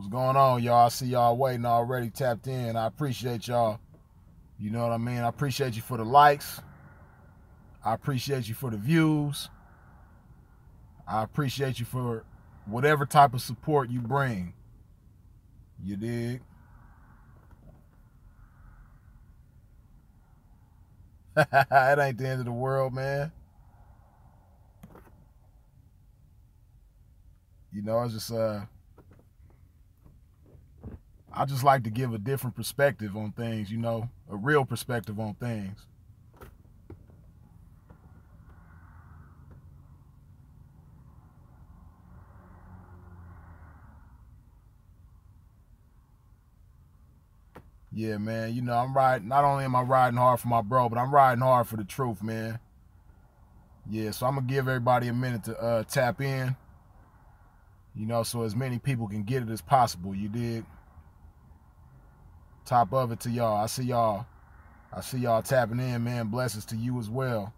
What's going on, y'all? I see y'all waiting already, tapped in. I appreciate y'all. You know what I mean? I appreciate you for the likes. I appreciate you for the views. I appreciate you for whatever type of support you bring. You dig? It ain't the end of the world, man. You know, it's just I just like to give a different perspective on things, you know, a real perspective on things. Yeah, man, you know, I'm riding, not only am I riding hard for my bro, but I'm riding hard for the truth, man. Yeah, so I'm gonna give everybody a minute to tap in, you know, so as many people can get it as possible, you dig? Top of it to y'all. I see y'all tapping in, man. Blessings to you as well.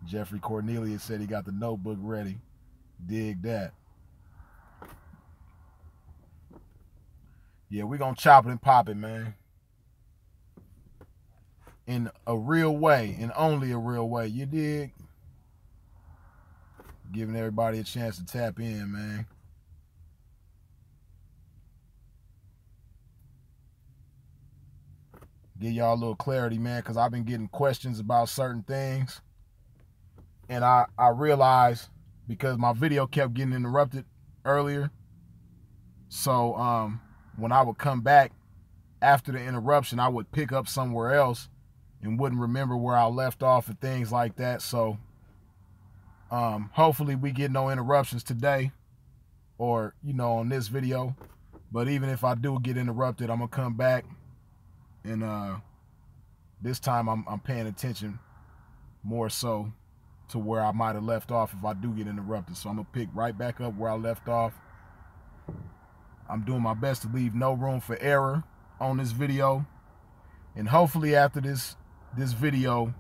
Jeffrey Cornelius said he got the notebook ready. Dig that. Yeah, we gonna chop it and pop it, man. In a real way, and only a real way. You dig? Giving everybody a chance to tap in, man. Give y'all a little clarity, man, because I've been getting questions about certain things. And I realized, because my video kept getting interrupted earlier, so when I would come back after the interruption, I would pick up somewhere else and wouldn't remember where I left off and things like that. So hopefully we get no interruptions today, or, you know, on this video. But even if I do get interrupted, I'm gonna come back, and this time I'm paying attention more so to where I might have left off if I do get interrupted. So I'm gonna pick right back up where I left off. I'm doing my best to leave no room for error on this video, and hopefully after this video,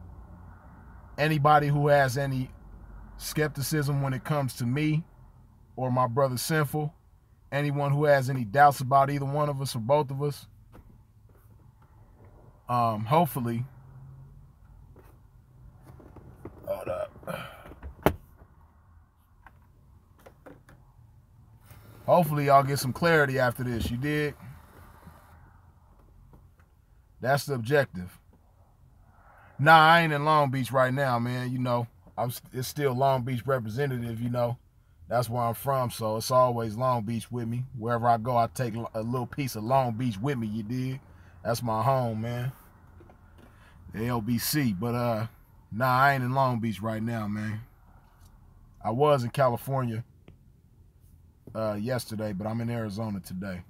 anybody who has any skepticism when it comes to me or my brother Sinful, anyone who has any doubts about either one of us or both of us, hopefully, hold up. Hopefully y'all get some clarity after this, you dig? That's the objective. Nah, I ain't in Long Beach right now, man. You know, it's still Long Beach representative, you know. That's where I'm from, so it's always Long Beach with me. Wherever I go, I take a little piece of Long Beach with me, you dig? That's my home, man. The LBC. But nah, I ain't in Long Beach right now, man. I was in California yesterday, but I'm in Arizona today.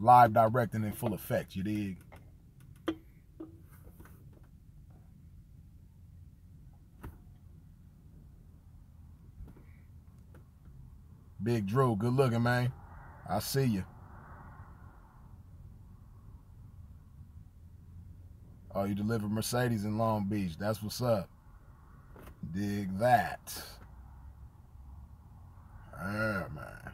Live directing in full effect, you dig? Big Drew, good looking, man. I see you. Oh, you deliver Mercedes in Long Beach. That's what's up. Dig that. Yeah, man.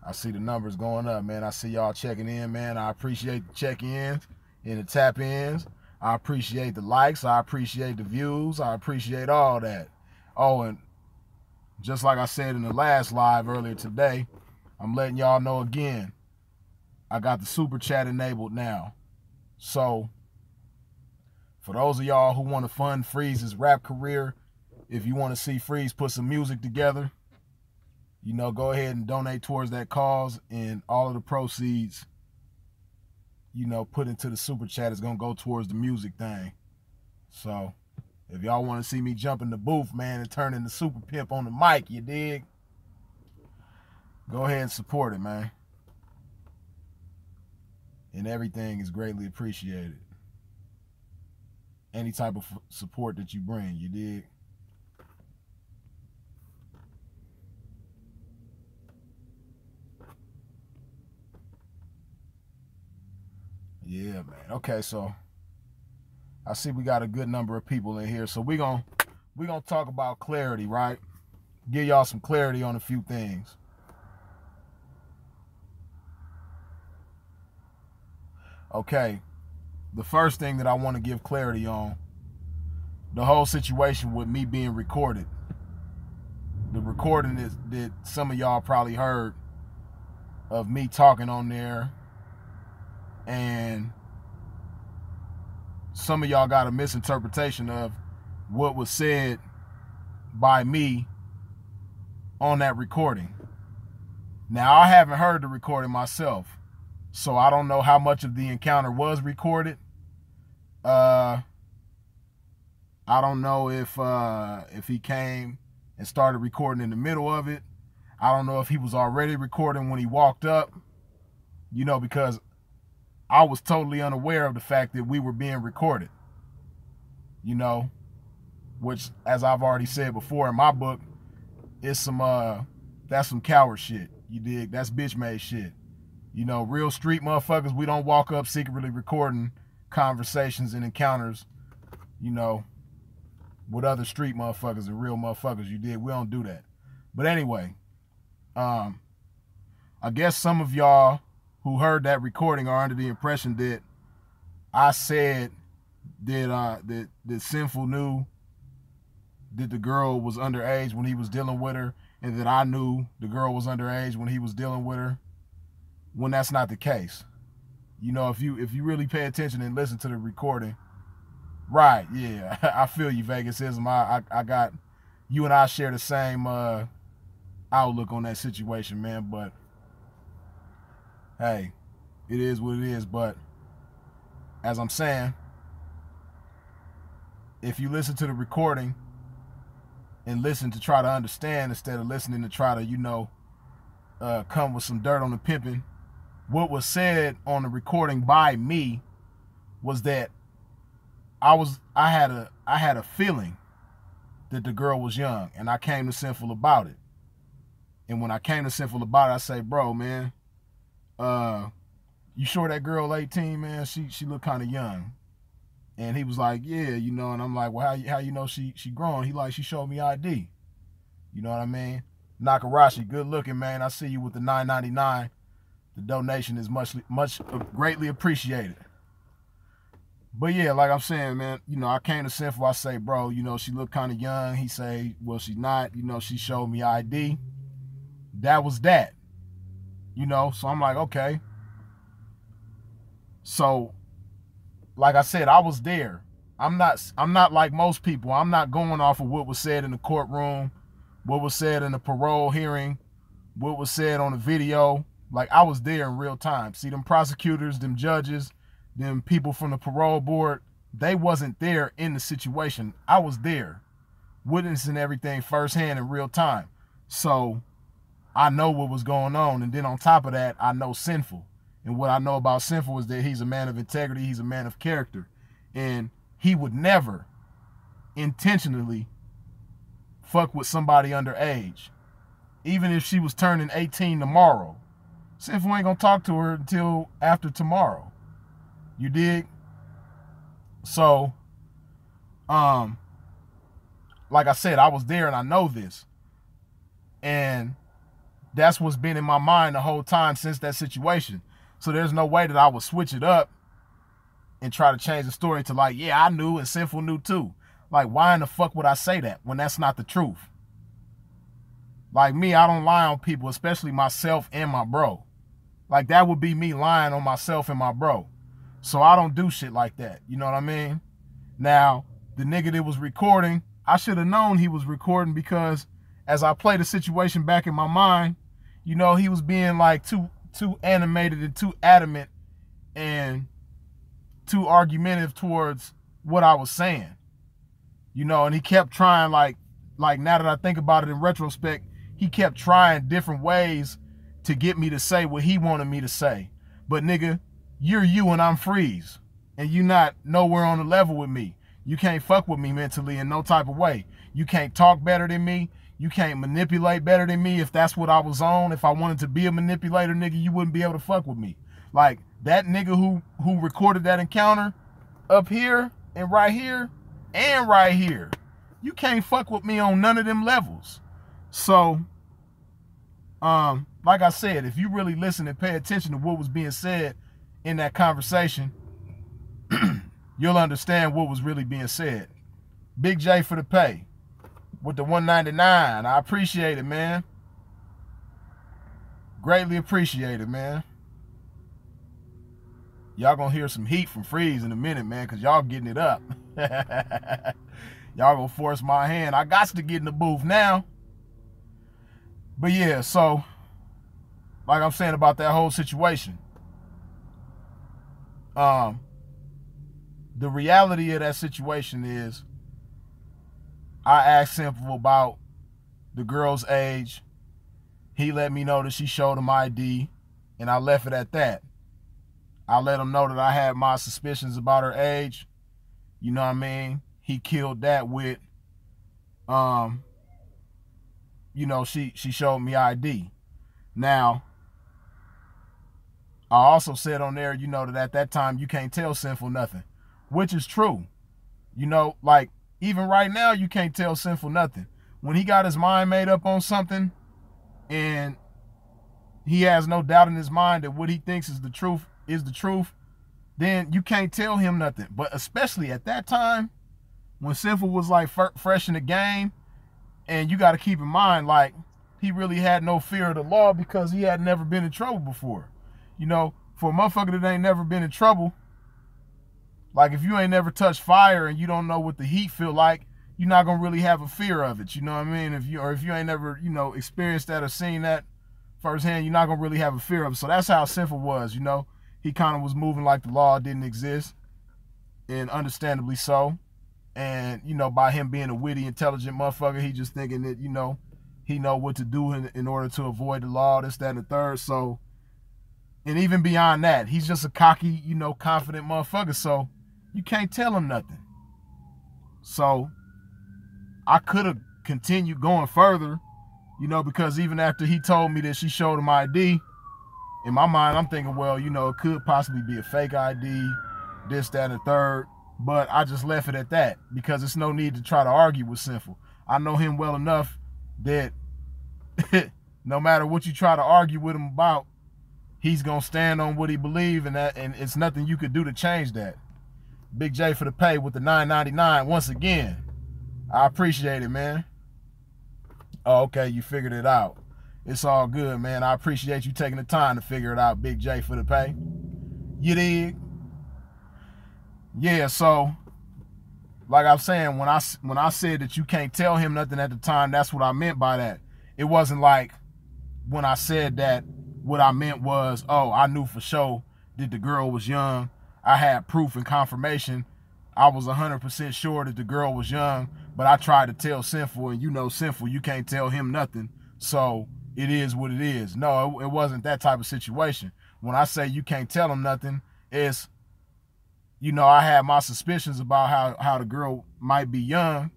I see the numbers going up, man. I see y'all checking in, man. I appreciate the check-ins and the tap-ins. I appreciate the likes. I appreciate the views. I appreciate all that. Oh, and just like I said in the last live earlier today, I'm letting y'all know again, I got the super chat enabled now. So for those of y'all who want to fund Freeze's rap career, if you want to see Freeze put some music together, you know, go ahead and donate towards that cause, and all of the proceeds, you know, put into the super chat is gonna go towards the music thing. So if y'all want to see me jump in the booth, man, and turn into Super Pimp on the mic, you dig? Go ahead and support it, man. And everything is greatly appreciated. Any type of support that you bring, you dig? Yeah, man. Okay, so I see we got a good number of people in here. So we're gonna talk about clarity, right? Give y'all some clarity on a few things. Okay. The first thing that I want to give clarity on, the whole situation with me being recorded. The recording that some of y'all probably heard of me talking on there, and some of y'all got a misinterpretation of what was said by me on that recording. Now, I haven't heard the recording myself, so I don't know how much of the encounter was recorded. I don't know if he came and started recording in the middle of it. I don't know if he was already recording when he walked up, because I was totally unaware of the fact that we were being recorded, which, as I've already said before in my book, is that's some coward shit. You dig? That's bitch made shit. Real street motherfuckers, we don't walk up secretly recording conversations and encounters, with other street motherfuckers and real motherfuckers. You dig? We don't do that. But anyway, I guess some of y'all who heard that recording are under the impression that I said that Sinful knew that the girl was underage when he was dealing with her, and that I knew the girl was underage when he was dealing with her, when that's not the case. If you really pay attention and listen to the recording, right, yeah, I feel you, Vegasism. I got, you and I share the same outlook on that situation, man, but hey, it is what it is. But as I'm saying, if you listen to the recording and listen to try to understand instead of listening to try to, come with some dirt on the pimping, what was said on the recording by me was that I had a feeling that the girl was young, and I came to Sinful about it. And when I came to Sinful about it, I say, bro, man, you sure that girl 18, man? She looked kind of young. And he was like, yeah, and I'm like, well, how you know she grown? He like, she showed me ID. You know what I mean? Nakarashi, good looking, man. I see you with the $9.99. The donation is much greatly appreciated. But yeah, like I'm saying, man, I came to Sinful. I say, bro, she looked kind of young. He say, well, she's not. She showed me ID. That was that. So I'm like, okay. So, like I said, I was there. I'm not like most people. I'm not going off of what was said in the courtroom, what was said in the parole hearing, what was said on the video. Like, I was there in real time. See, them prosecutors, them judges, them people from the parole board, they wasn't there in the situation. I was there, witnessing everything firsthand in real time. So I know what was going on. And then on top of that, I know Sinful. And what I know about Sinful is that he's a man of integrity. He's a man of character. And he would never intentionally fuck with somebody underage. Even if she was turning 18 tomorrow, Sinful ain't gonna talk to her until after tomorrow. You dig? So, like I said, I was there and I know this. And that's what's been in my mind the whole time since that situation. So there's no way that I would switch it up and try to change the story to like, yeah, I knew and Sinful knew too. Like, why in the fuck would I say that when that's not the truth? Like me, I don't lie on people, especially myself and my bro. Like, that would be me lying on myself and my bro. So I don't do shit like that. You know what I mean? Now, the nigga that was recording, I should have known he was recording because as I play the situation back in my mind, he was being like too animated and too adamant and too argumentative towards what I was saying. And he kept trying, like now that I think about it in retrospect, he kept trying different ways to get me to say what he wanted me to say. But nigga, you're you and I'm Freeze. And you not nowhere on the level with me. You can't fuck with me mentally in no type of way. You can't talk better than me. You can't manipulate better than me. If that's what I was on, if I wanted to be a manipulator, nigga, you wouldn't be able to fuck with me. Like, that nigga who recorded that encounter up here, and right here and right here. You can't fuck with me on none of them levels. So, like I said, if you really listen and pay attention to what was being said in that conversation, you'll understand what was really being said. Big J for the pay with the 199. I appreciate it, man. Greatly appreciate it, man. Y'all gonna hear some heat from Freeze in a minute, man, because y'all getting it up. Y'all gonna force my hand. I got to get in the booth now. But yeah, so like I'm saying about that whole situation, the reality of that situation is I asked Simple about the girl's age. He let me know that she showed him ID, and I left it at that. I let him know that I had my suspicions about her age. You know what I mean? He killed that with, you know, she showed me ID. Now, I also said on there, you know, that at that time you can't tell Sinful nothing, which is true. You know, like, even right now, you can't tell Sinful nothing. When he got his mind made up on something and he has no doubt in his mind that what he thinks is the truth, then you can't tell him nothing. But especially at that time, when Sinful was like fresh in the game, and you got to keep in mind, like, he really had no fear of the law because he had never been in trouble before. You know, for a motherfucker that ain't never been in trouble, like, if you ain't never touched fire and you don't know what the heat feel like, you're not gonna really have a fear of it. You know what I mean? If you ain't never, you know, experienced that or seen that firsthand, you're not gonna really have a fear of it. So that's how Sinful was. You know, he kind of was moving like the law didn't exist, and understandably so. And, you know, by him being a witty, intelligent motherfucker, he just thinking that, you know, he know what to do in order to avoid the law, this, that, and the third. So, and even beyond that, he's just a cocky, you know, confident motherfucker. So you can't tell him nothing. So I could have continued going further, you know, because even after he told me that she showed him ID, in my mind, I'm thinking, well, you know, it could possibly be a fake ID, this, that, and the third. But I just left it at that because it's no need to try to argue with Sinful. I know him well enough that no matter what you try to argue with him about, he's going to stand on what he believes, and it's nothing you could do to change that. Big J for the pay with the $9.99 once again. I appreciate it, man. Oh, okay, you figured it out. It's all good, man. I appreciate you taking the time to figure it out, Big J for the pay. You dig? Yeah, so like I'm saying, when I said that you can't tell him nothing at the time, that's what I meant by that. It wasn't like when I said that, what I meant was, oh, I knew for sure that the girl was young. I had proof and confirmation. I was 100% sure that the girl was young, but I tried to tell Sinful, and you know Sinful, you can't tell him nothing. So it is what it is. No, it wasn't that type of situation. When I say you can't tell him nothing, it's, you know, I had my suspicions about how the girl might be young,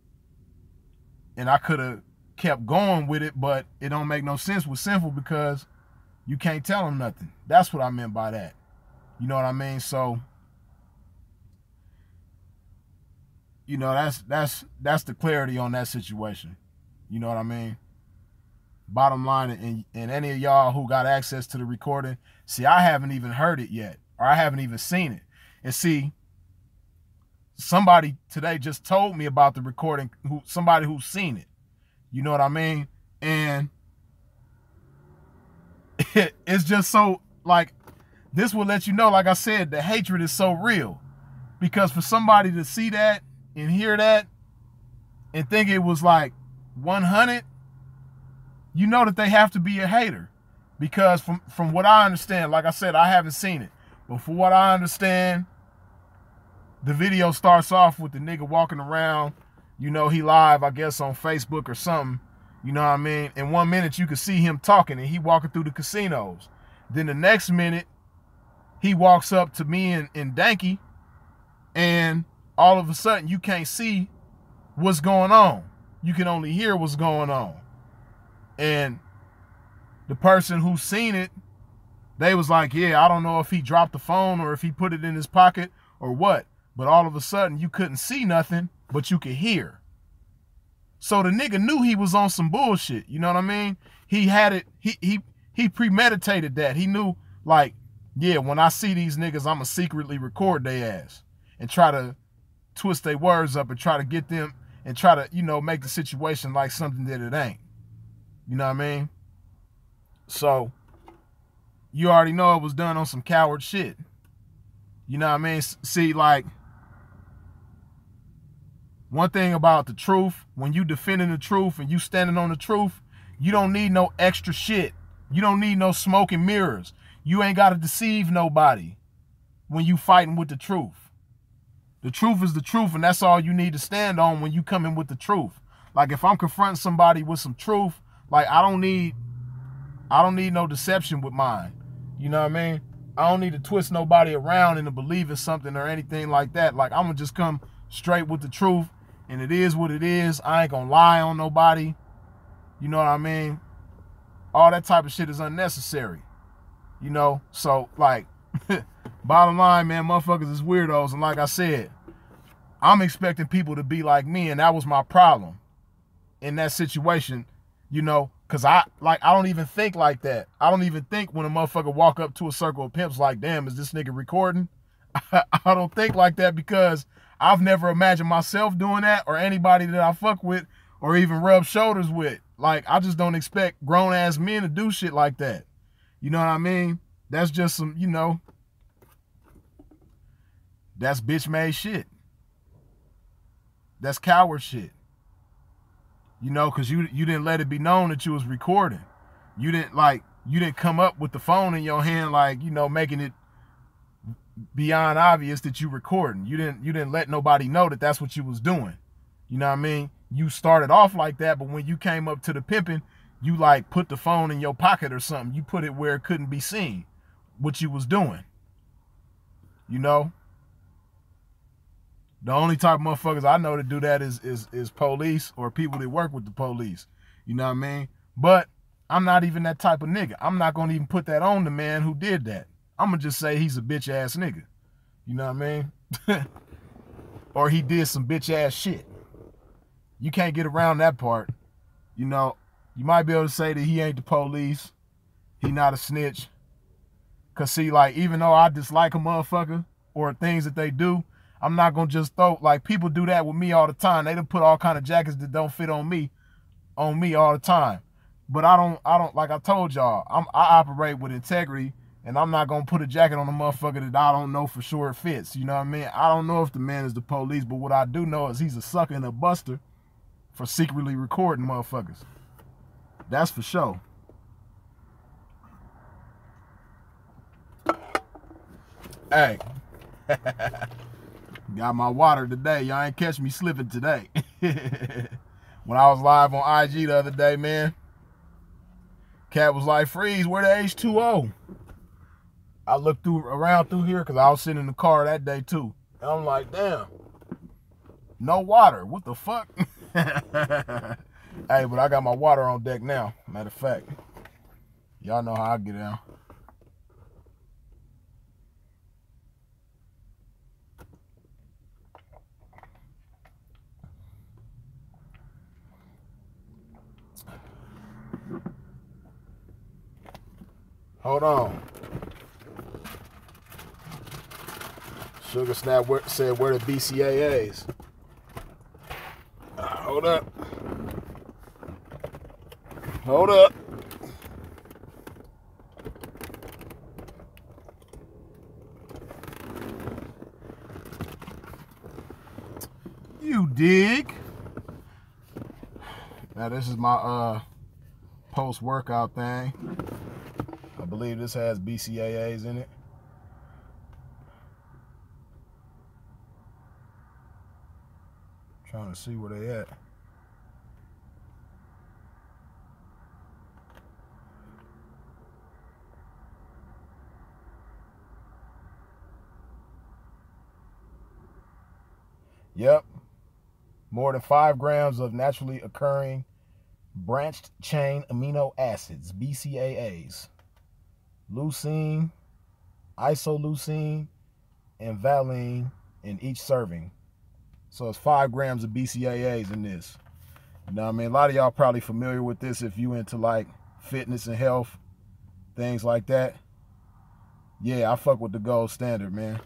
and I could have kept going with it, but it don't make no sense with Sinful because you can't tell him nothing. That's what I meant by that. You know what I mean? So, you know, that's the clarity on that situation. You know what I mean? Bottom line, and any of y'all who got access to the recording, see, I haven't even heard it yet, or I haven't even seen it. And see, somebody today just told me about the recording, somebody who's seen it. You know what I mean? And it's just so, like, this will let you know, like I said, the hatred is so real. Because for somebody to see that and hear that and think it was like 100, you know that they have to be a hater. Because from what I understand, like I said, I haven't seen it, but from what I understand, the video starts off with the nigga walking around, you know, he live, I guess, on Facebook or something, you know what I mean? In 1 minute, you can see him talking, and he walking through the casinos. Then the next minute, he walks up to me and Danky, and all of a sudden, you can't see what's going on. You can only hear what's going on. And the person who's seen it, they was like, yeah, I don't know if he dropped the phone or if he put it in his pocket or what. but all of a sudden you couldn't see nothing, but you could hear. So the nigga knew he was on some bullshit. You know what I mean? He had it. He premeditated that. He knew, like, yeah, when I see these niggas, I'ma secretly record their ass and try to twist their words up and try to get them and try to, you know, make the situation like something that it ain't. You know what I mean? So you already know it was done on some coward shit. You know what I mean? See, like, one thing about the truth, when you defending the truth and you standing on the truth, you don't need no extra shit. You don't need no smoke and mirrors. You ain't got to deceive nobody when you fighting with the truth. The truth is the truth, and that's all you need to stand on when you come in with the truth. Like, if I'm confronting somebody with some truth, like, I don't need no deception with mine. You know what I mean? I don't need to twist nobody around into believing something or anything like that. Like, I'm gonna just come straight with the truth, and it is what it is. I ain't gonna lie on nobody. You know what I mean? All that type of shit is unnecessary. You know? So, like, bottom line, man, motherfuckers is weirdos. And like I said, I'm expecting people to be like me, and that was my problem in that situation, you know, because I don't even think like that. I don't even think when a motherfucker walk up to a circle of pimps like, damn, is this nigga recording? I don't think like that because I've never imagined myself doing that or anybody that I fuck with or even rub shoulders with. Like, I just don't expect grown-ass men to do shit like that. You know what I mean? That's just some, you know, that's bitch-made shit. That's coward shit. You know, because you didn't let it be known that you was recording. You didn't come up with the phone in your hand, like, you know, making it beyond obvious that you recording. You didn't let nobody know that that's what you was doing. You know what I mean? You started off like that, but when you came up to the pimping, you like put the phone in your pocket or something. You put it where it couldn't be seen what you was doing. You know? The only type of motherfuckers I know to do that is police or people that work with the police. You know what I mean? But I'm not even that type of nigga. I'm not going to even put that on the man who did that. I'm going to just say he's a bitch ass nigga. You know what I mean? Or he did some bitch ass shit. You can't get around that part. You know, you might be able to say that he ain't the police. He not a snitch. Because see, like, even though I dislike a motherfucker or things that they do, I'm not going to just throw, like, people do that with me all the time. They done put all kind of jackets that don't fit on me all the time. But I don't, like I told y'all, I operate with integrity, and I'm not going to put a jacket on a motherfucker that I don't know for sure it fits. You know what I mean? I don't know if the man is the police, but what I do know is he's a sucker and a buster for secretly recording motherfuckers. That's for sure. Hey. Got my water today. Y'all ain't catch me slipping today. When I was live on IG the other day, man, Cat was like, Freeze, where the H2O? I looked around through here because I was sitting in the car that day too. And I'm like, damn, no water. What the fuck? Hey, but I got my water on deck now. Matter of fact, y'all know how I get down. Hold on. Sugar Snap said, where the BCAAs? Hold up. Hold up. You dig? Now this is my post-workout thing. I believe this has BCAAs in it. Trying to see where they at. Yep. More than 5 grams of naturally occurring branched chain amino acids, BCAAs. Leucine, isoleucine, and valine in each serving. So it's 5 grams of BCAAs in this. You know what I mean? A lot of y'all probably familiar with this if you into like fitness and health, things like that. Yeah, I fuck with the gold standard, man.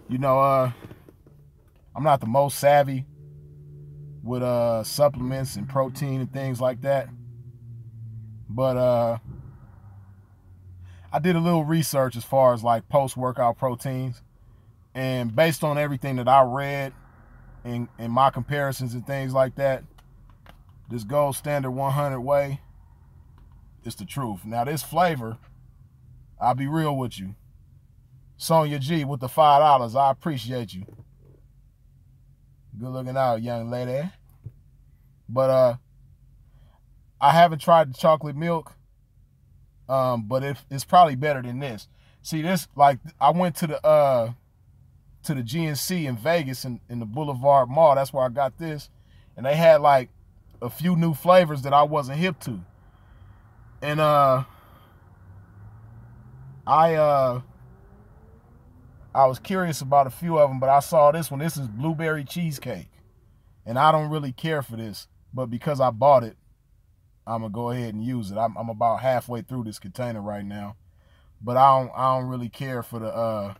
You know, I'm not the most savvy with supplements and protein and things like that. But I did a little research as far as like post-workout proteins. And based on everything that I read and my comparisons and things like that, this gold standard 100 whey is the truth. Now this flavor, I'll be real with you. Sonya G with the $5, I appreciate you. Good looking out, young lady. But I haven't tried the chocolate milk, but it's probably better than this. See, this, like, I went to the GNC in Vegas in the Boulevard Mall. That's where I got this, and they had like a few new flavors that I wasn't hip to, and I was curious about a few of them, but I saw this one. This is blueberry cheesecake, and I don't really care for this, but because I bought it, I'm gonna go ahead and use it. I'm about halfway through this container right now, but I don't really care for the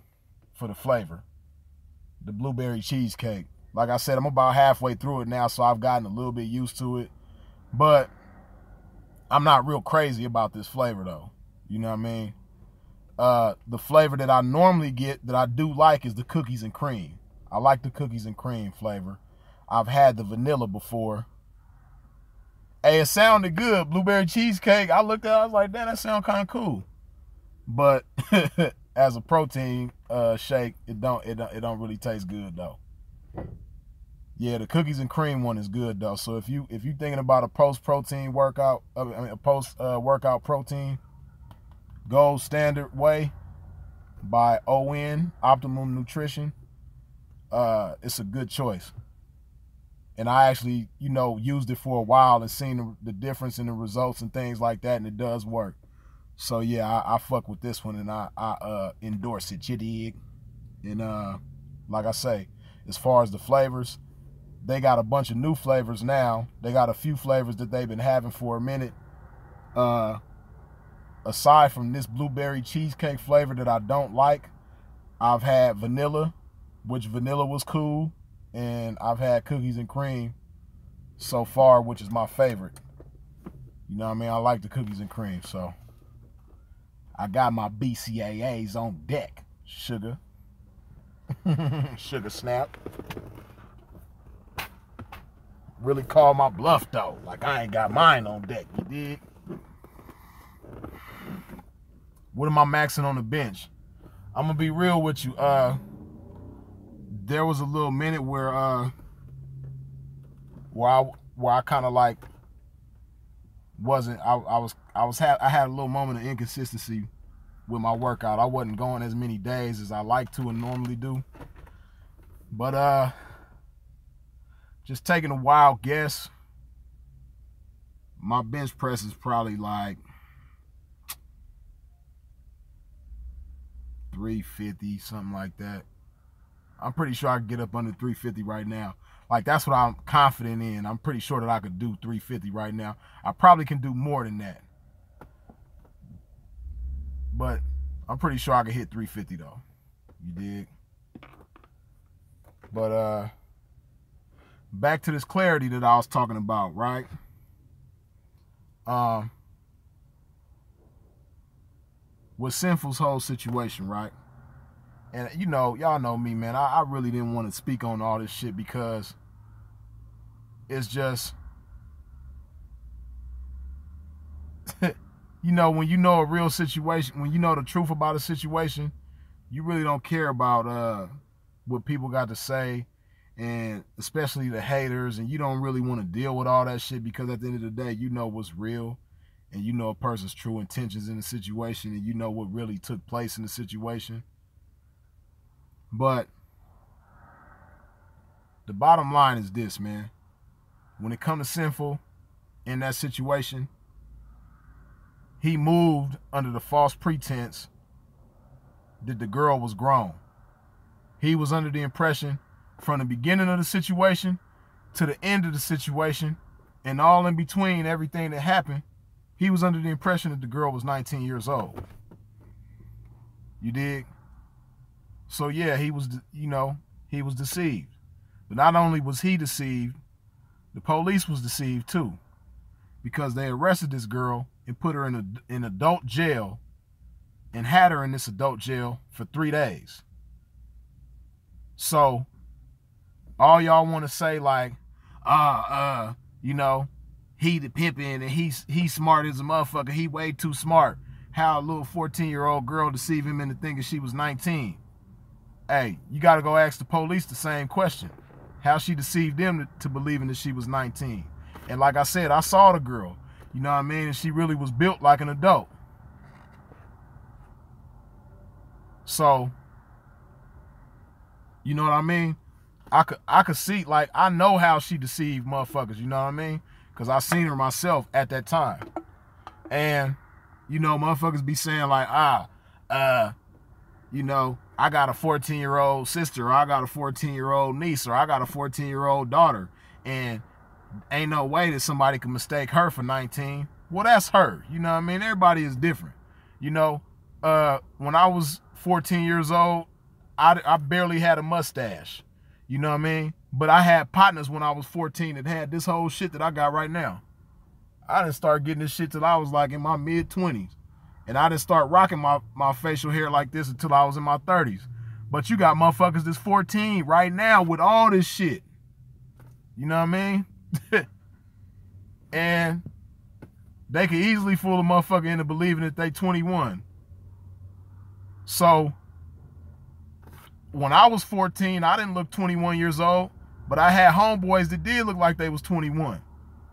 flavor, the blueberry cheesecake. Like I said, I'm about halfway through it now, so I've gotten a little bit used to it, but I'm not real crazy about this flavor though. You know what I mean? The flavor that I normally get that I do like is the cookies and cream. I like the cookies and cream flavor. I've had the vanilla before. Hey, it sounded good. Blueberry cheesecake. I looked at it, I was like, damn, that sounds kind of cool. But as a protein shake, it don't really taste good though. Yeah, the cookies and cream one is good though. So if you thinking about a post-protein workout, a post-workout protein, Gold Standard Whey by ON, Optimum Nutrition, it's a good choice. And I actually, you know, used it for a while and seen the difference in the results and things like that, and it does work. So yeah, I fuck with this one, and I endorse it, you dig? And like I say, as far as the flavors, they got a bunch of new flavors now. They got a few flavors that they've been having for a minute. Aside from this blueberry cheesecake flavor that I don't like, I've had vanilla, which vanilla was cool, and I've had cookies and cream so far, which is my favorite. You know what I mean? I like the cookies and cream, so I got my BCAAs on deck. Sugar. Sugar snap. Really call my bluff though. Like I ain't got mine on deck, you dig? What am I maxing on the bench? I'm gonna be real with you. There was a little minute where I kind of like wasn't. I had a little moment of inconsistency with my workout. I wasn't going as many days as I like to and normally do. But just taking a wild guess, my bench press is probably like 350, something like that. I'm pretty sure I can get up under 350 right now. Like, that's what I'm confident in. I'm pretty sure that I could do 350 right now. I probably can do more than that, but I'm pretty sure I can hit 350 though. You dig? But back to this clarity that I was talking about, right? With Sinful's whole situation, right? And you know, y'all know me, man. I really didn't want to speak on all this shit because it's just, you know, when you know a real situation, when you know the truth about a situation, you really don't care about what people got to say, and especially the haters, and you don't really want to deal with all that shit because at the end of the day, you know what's real, and you know a person's true intentions in the situation, and you know what really took place in the situation. But the bottom line is this, man. When it comes to Sinful in that situation, he moved under the false pretense that the girl was grown. he was under the impression from the beginning of the situation to the end of the situation and all in between, everything that happened, he was under the impression that the girl was 19 years old. You dig? So yeah, he was, he was deceived. But not only was he deceived, the police was deceived too, because they arrested this girl and put her in adult jail and had her in this adult jail for 3 days. So all y'all want to say like, he the pimpin' and he's smart as a motherfucker. He way too smart. How a little 14-year-old girl deceived him into thinking she was 19. Hey, you got to go ask the police the same question. How she deceived them to believing that she was 19. And like I said, I saw the girl. You know what I mean? And she really was built like an adult. So, you know what I mean? I could see, like, I know how she deceived motherfuckers, you know what I mean? Because I seen her myself at that time. And, motherfuckers be saying like, I got a 14-year-old sister, or I got a 14-year-old niece, or I got a 14-year-old daughter, and ain't no way that somebody can mistake her for 19. Well, that's her. You know what I mean? Everybody is different. When I was 14 years old, I barely had a mustache. You know what I mean? But I had partners when I was 14 that had this whole shit that I got right now. I didn't start getting this shit till I was like in my mid-20s. And I didn't start rocking my facial hair like this until I was in my 30s. But you got motherfuckers that's 14 right now with all this shit. You know what I mean? And they could easily fool a motherfucker into believing that they 21. So, when I was 14, I didn't look 21 years old, but I had homeboys that did look like they was 21.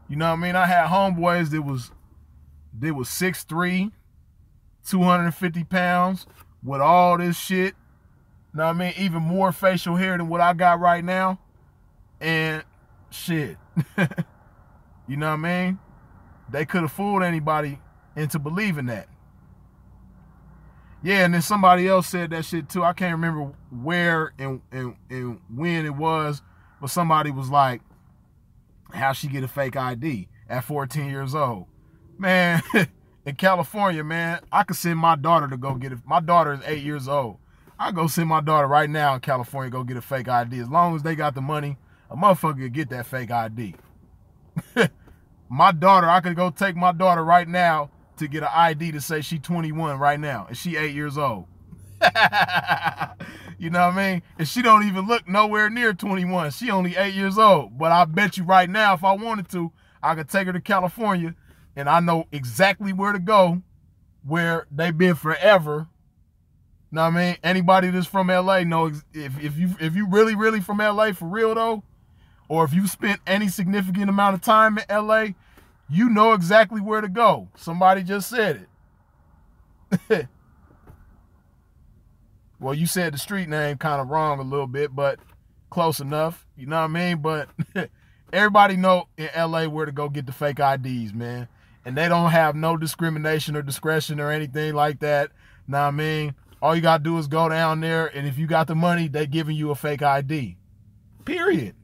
You know what I mean? I had homeboys that was 6'3", 250 pounds with all this shit. You know what I mean? Even more facial hair than what I got right now. And shit. You know what I mean? They could have fooled anybody into believing that. Yeah, and then somebody else said that shit too. I can't remember where and when it was, but somebody was like, how she get a fake ID at 14 years old? Man, in California, man, I could send my daughter to go get it. My daughter is 8 years old. I go send my daughter right now in California go get a fake ID. As long as they got the money, a motherfucker could get that fake ID. My daughter, I could go take my daughter right now to get an ID to say she 21 right now, and she 8 years old. You know what I mean? And she don't even look nowhere near 21. She only 8 years old. But I bet you right now, if I wanted to, I could take her to California, and I know exactly where to go, where they've been forever. You know what I mean? Anybody that's from LA knows if you really from LA for real though, or if you spent any significant amount of time in LA, you know exactly where to go. Somebody just said it. Well, you said the street name kind of wrong a little bit, but close enough. You know what I mean? But everybody know in LA where to go get the fake IDs, man. And they don't have no discrimination or discretion or anything like that. Know what I mean? All you got to do is go down there, and if you got the money, they giving you a fake ID. Period.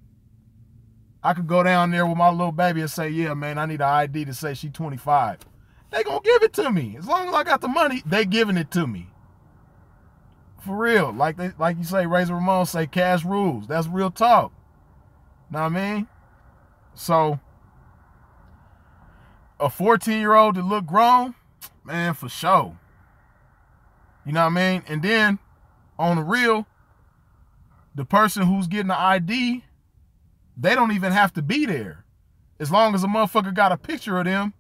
I could go down there with my little baby and say, yeah, man, I need an ID to say she 25. They gonna give it to me. As long as I got the money, they giving it to me. For real. Like you say, Razor Ramon say, cash rules. That's real talk. Know what I mean? So, a 14-year-old that look grown, man, for sure. You know what I mean? And then, on the real, the person who's getting the ID, they don't even have to be there. As long as a motherfucker got a picture of them,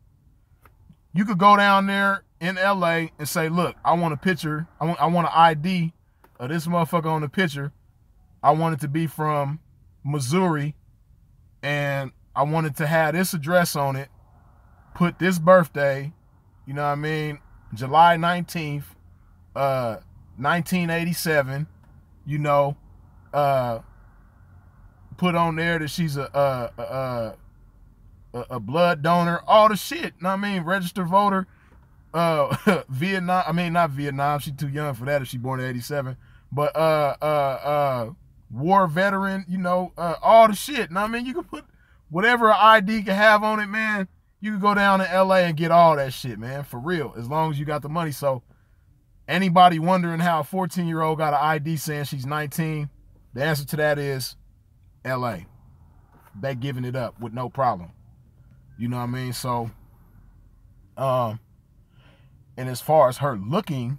you could go down there in LA and say, look, I want a picture. I want an ID of this motherfucker on the picture. I want it to be from Missouri, and I want it to have this address on it. Put this birthday, you know what I mean, July 19th, 1987, you know, put on there that she's a blood donor, all the shit, you know what I mean, registered voter, Vietnam, I mean, not Vietnam, she's too young for that if she born in 87, But war veteran, you know, all the shit. Now I mean, you can put whatever ID can have on it, man. You can go down to LA and get all that shit, man, for real, as long as you got the money. So anybody wondering how a 14-year-old got an ID saying she's 19, the answer to that is LA. They giving it up with no problem. You know what I mean? So, and as far as her looking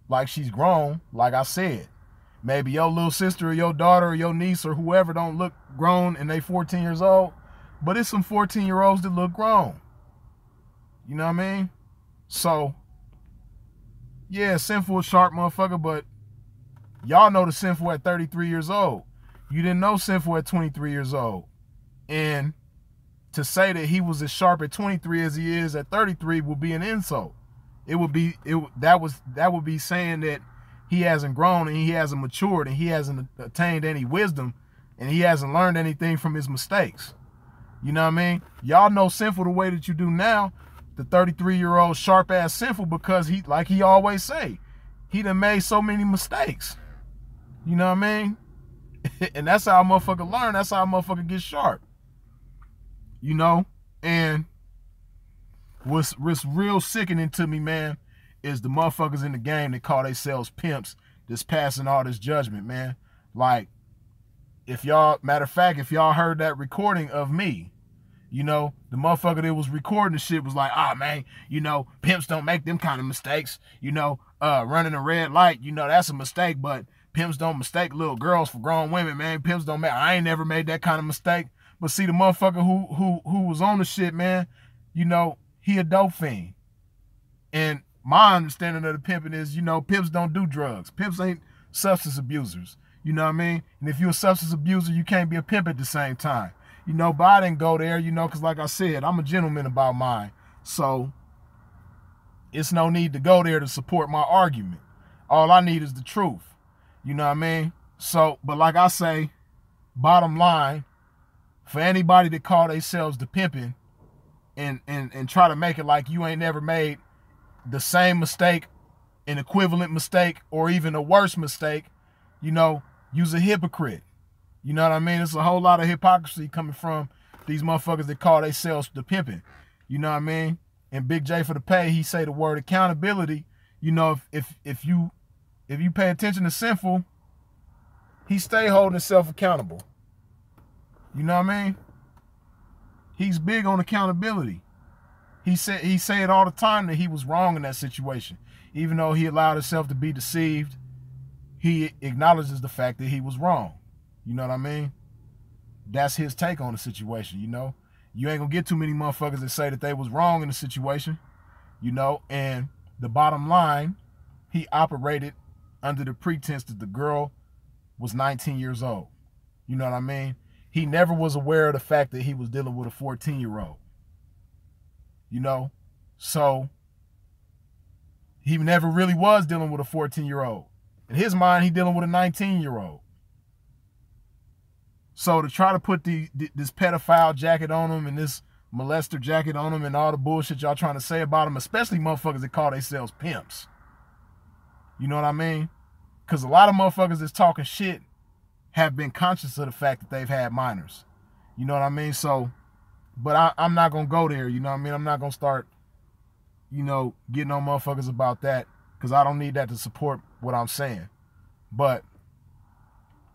like she's grown, like I said, maybe your little sister or your daughter or your niece or whoever don't look grown and they 14 years old, but it's some 14-year-olds that look grown. You know what I mean? So, yeah, sinful, sharp motherfucker, but y'all know the sinful at 33 years old. You didn't know sinful at 23 years old. And to say that he was as sharp at 23 as he is at 33 would be an insult. That would be saying that he hasn't grown and he hasn't matured and he hasn't attained any wisdom and he hasn't learned anything from his mistakes. You know what I mean? Y'all know sinful the way that you do now, the 33-year-old sharp ass sinful, because he, like he always say, he done made so many mistakes. You know what I mean? And that's how a motherfucker learn. That's how a motherfucker get sharp. You know? And what's real sickening to me, man, is the motherfuckers in the game that call themselves pimps that's passing all this judgment, man. Like, if y'all, matter of fact, if y'all heard that recording of me, you know, the motherfucker that was recording the shit was like, ah, man, you know, pimps don't make them kind of mistakes. You know, running a red light, you know, that's a mistake, but pimps don't mistake little girls for grown women, man. Pimps don't make, I ain't never made that kind of mistake. But see, the motherfucker who was on the shit, man, you know, he a dope fiend. And my understanding of the pimping is, you know, pimps don't do drugs. Pimps ain't substance abusers. You know what I mean? And if you're a substance abuser, you can't be a pimp at the same time. You know, but I didn't go there, you know, because like I said, I'm a gentleman about mine. So it's no need to go there to support my argument. All I need is the truth. You know what I mean? So, but like I say, bottom line, for anybody that call themselves the pimping and try to make it like you ain't never made the same mistake, an equivalent mistake, or even a worse mistake, you know, you's a hypocrite. You know what I mean? It's a whole lot of hypocrisy coming from these motherfuckers that call themselves the pimping. You know what I mean? And Big J for the pay, he say the word accountability. You know, if you pay attention to sinful, he stay holding himself accountable. You know what I mean? He's big on accountability. He say it all the time that he was wrong in that situation. Even though he allowed himself to be deceived, he acknowledges the fact that he was wrong. You know what I mean? That's his take on the situation, you know? You ain't gonna get too many motherfuckers that say that they was wrong in the situation, you know? And the bottom line, he operated under the pretense that the girl was 19 years old. You know what I mean? He never was aware of the fact that he was dealing with a 14-year-old. You know? So, he never really was dealing with a 14-year-old. In his mind, he dealing with a 19-year-old. So to try to put this pedophile jacket on him and this molester jacket on him and all the bullshit y'all trying to say about him, especially motherfuckers that call themselves pimps. You know what I mean? Because a lot of motherfuckers that's talking shit have been conscious of the fact that they've had minors. You know what I mean? So, but I'm not going to go there. You know what I mean? I'm not going to start, you know, getting on motherfuckers about that because I don't need that to support what I'm saying. But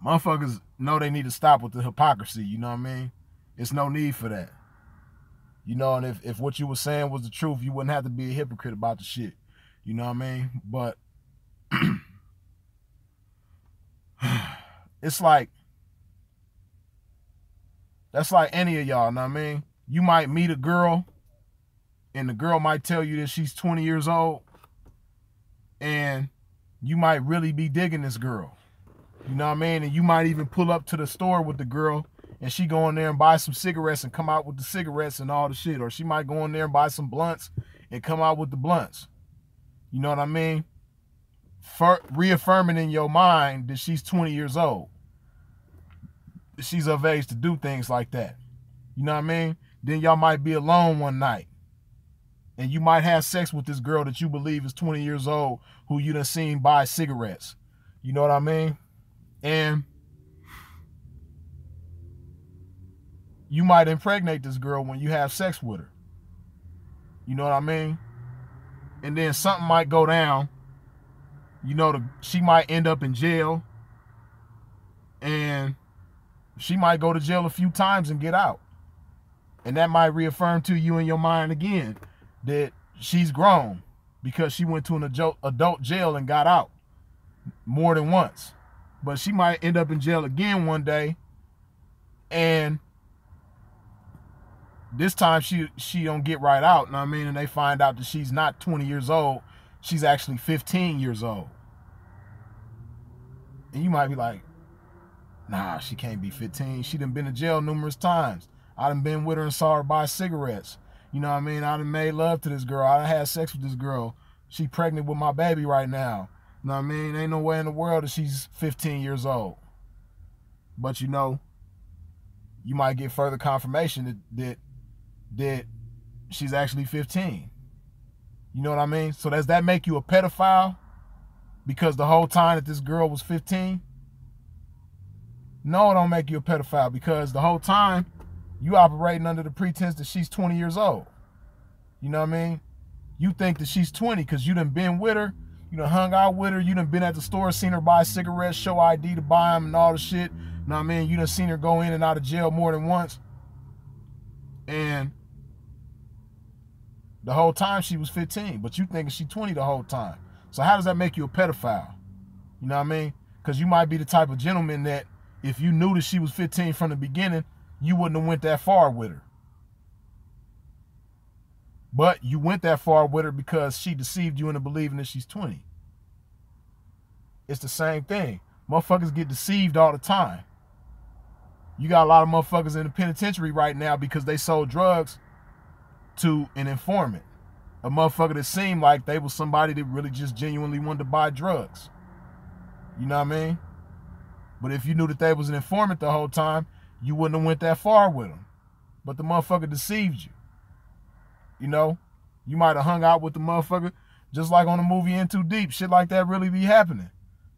motherfuckers know they need to stop with the hypocrisy, you know what I mean? It's no need for that. You know, and if what you were saying was the truth, you wouldn't have to be a hypocrite about the shit. You know what I mean? But it's like, that's like any of y'all, know what I mean? You might meet a girl and the girl might tell you that she's 20 years old and you might really be digging this girl. You know what I mean? And you might even pull up to the store with the girl and she go in there and buy some cigarettes and come out with the cigarettes and all the shit. Or she might go in there and buy some blunts and come out with the blunts. You know what I mean? Reaffirming in your mind that she's 20 years old. That she's of age to do things like that. You know what I mean? Then y'all might be alone one night. And you might have sex with this girl that you believe is 20 years old who you done seen buy cigarettes. You know what I mean? And you might impregnate this girl when you have sex with her. You know what I mean? And then something might go down. You know, she might end up in jail. And she might go to jail a few times and get out. And that might reaffirm to you in your mind again that she's grown because she went to an adult jail and got out more than once. But she might end up in jail again one day, and this time she don't get right out, you know what I mean? And they find out that she's not 20 years old, she's actually 15 years old. And you might be like, nah, she can't be 15. She done been to jail numerous times. I done been with her and saw her buy cigarettes. You know what I mean? I done made love to this girl. I done had sex with this girl. She pregnant with my baby right now. You know what I mean? Ain't no way in the world that she's 15 years old. But you know, you might get further confirmation that she's actually 15. You know what I mean? So does that make you a pedophile? Because the whole time that this girl was 15? No, it don't make you a pedophile, because the whole time you operating under the pretense that she's 20 years old. You know what I mean? You think that she's 20 because you done been with her, you done hung out with her, you done been at the store, seen her buy cigarettes, show ID to buy them and all the shit. You know what I mean? You done seen her go in and out of jail more than once. And the whole time she was 15, but you thinking she's 20 the whole time. So how does that make you a pedophile? You know what I mean? Because you might be the type of gentleman that if you knew that she was 15 from the beginning, you wouldn't have went that far with her. But you went that far with her because she deceived you into believing that she's 20. It's the same thing. Motherfuckers get deceived all the time. You got a lot of motherfuckers in the penitentiary right now because they sold drugs to an informant. A motherfucker that seemed like they was somebody that really just genuinely wanted to buy drugs. You know what I mean? But if you knew that they was an informant the whole time, you wouldn't have went that far with them. But the motherfucker deceived you. You know? You might have hung out with the motherfucker just like on the movie In Too Deep. Shit like that really be happening.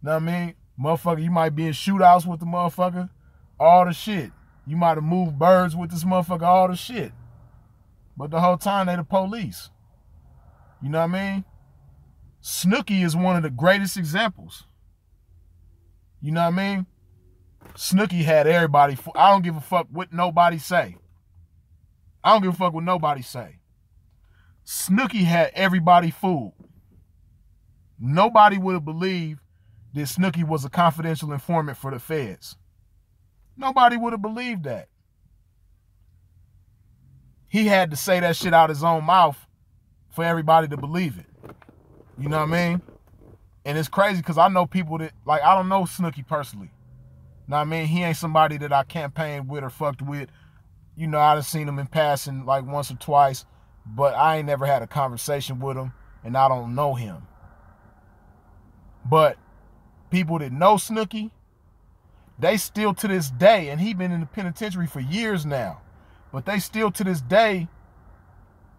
Know what I mean? Motherfucker, you might be in shootouts with the motherfucker. All the shit. You might have moved birds with this motherfucker. All the shit. But the whole time they the police. You know what I mean? Snooki is one of the greatest examples. You know what I mean? Snooki had everybody. I don't give a fuck what nobody say. I don't give a fuck what nobody say. Snooki had everybody fooled. Nobody would have believed that Snooki was a confidential informant for the feds. Nobody would have believed that. He had to say that shit out his own mouth for everybody to believe it. You know what I mean? And it's crazy because I know people that, like, I don't know Snooki personally. Know what I mean? He ain't somebody that I campaigned with or fucked with. You know, I done seen him in passing like once or twice, but I ain't never had a conversation with him, and I don't know him. But people that know Snooki, they still to this day, and he been in the penitentiary for years now, but they still to this day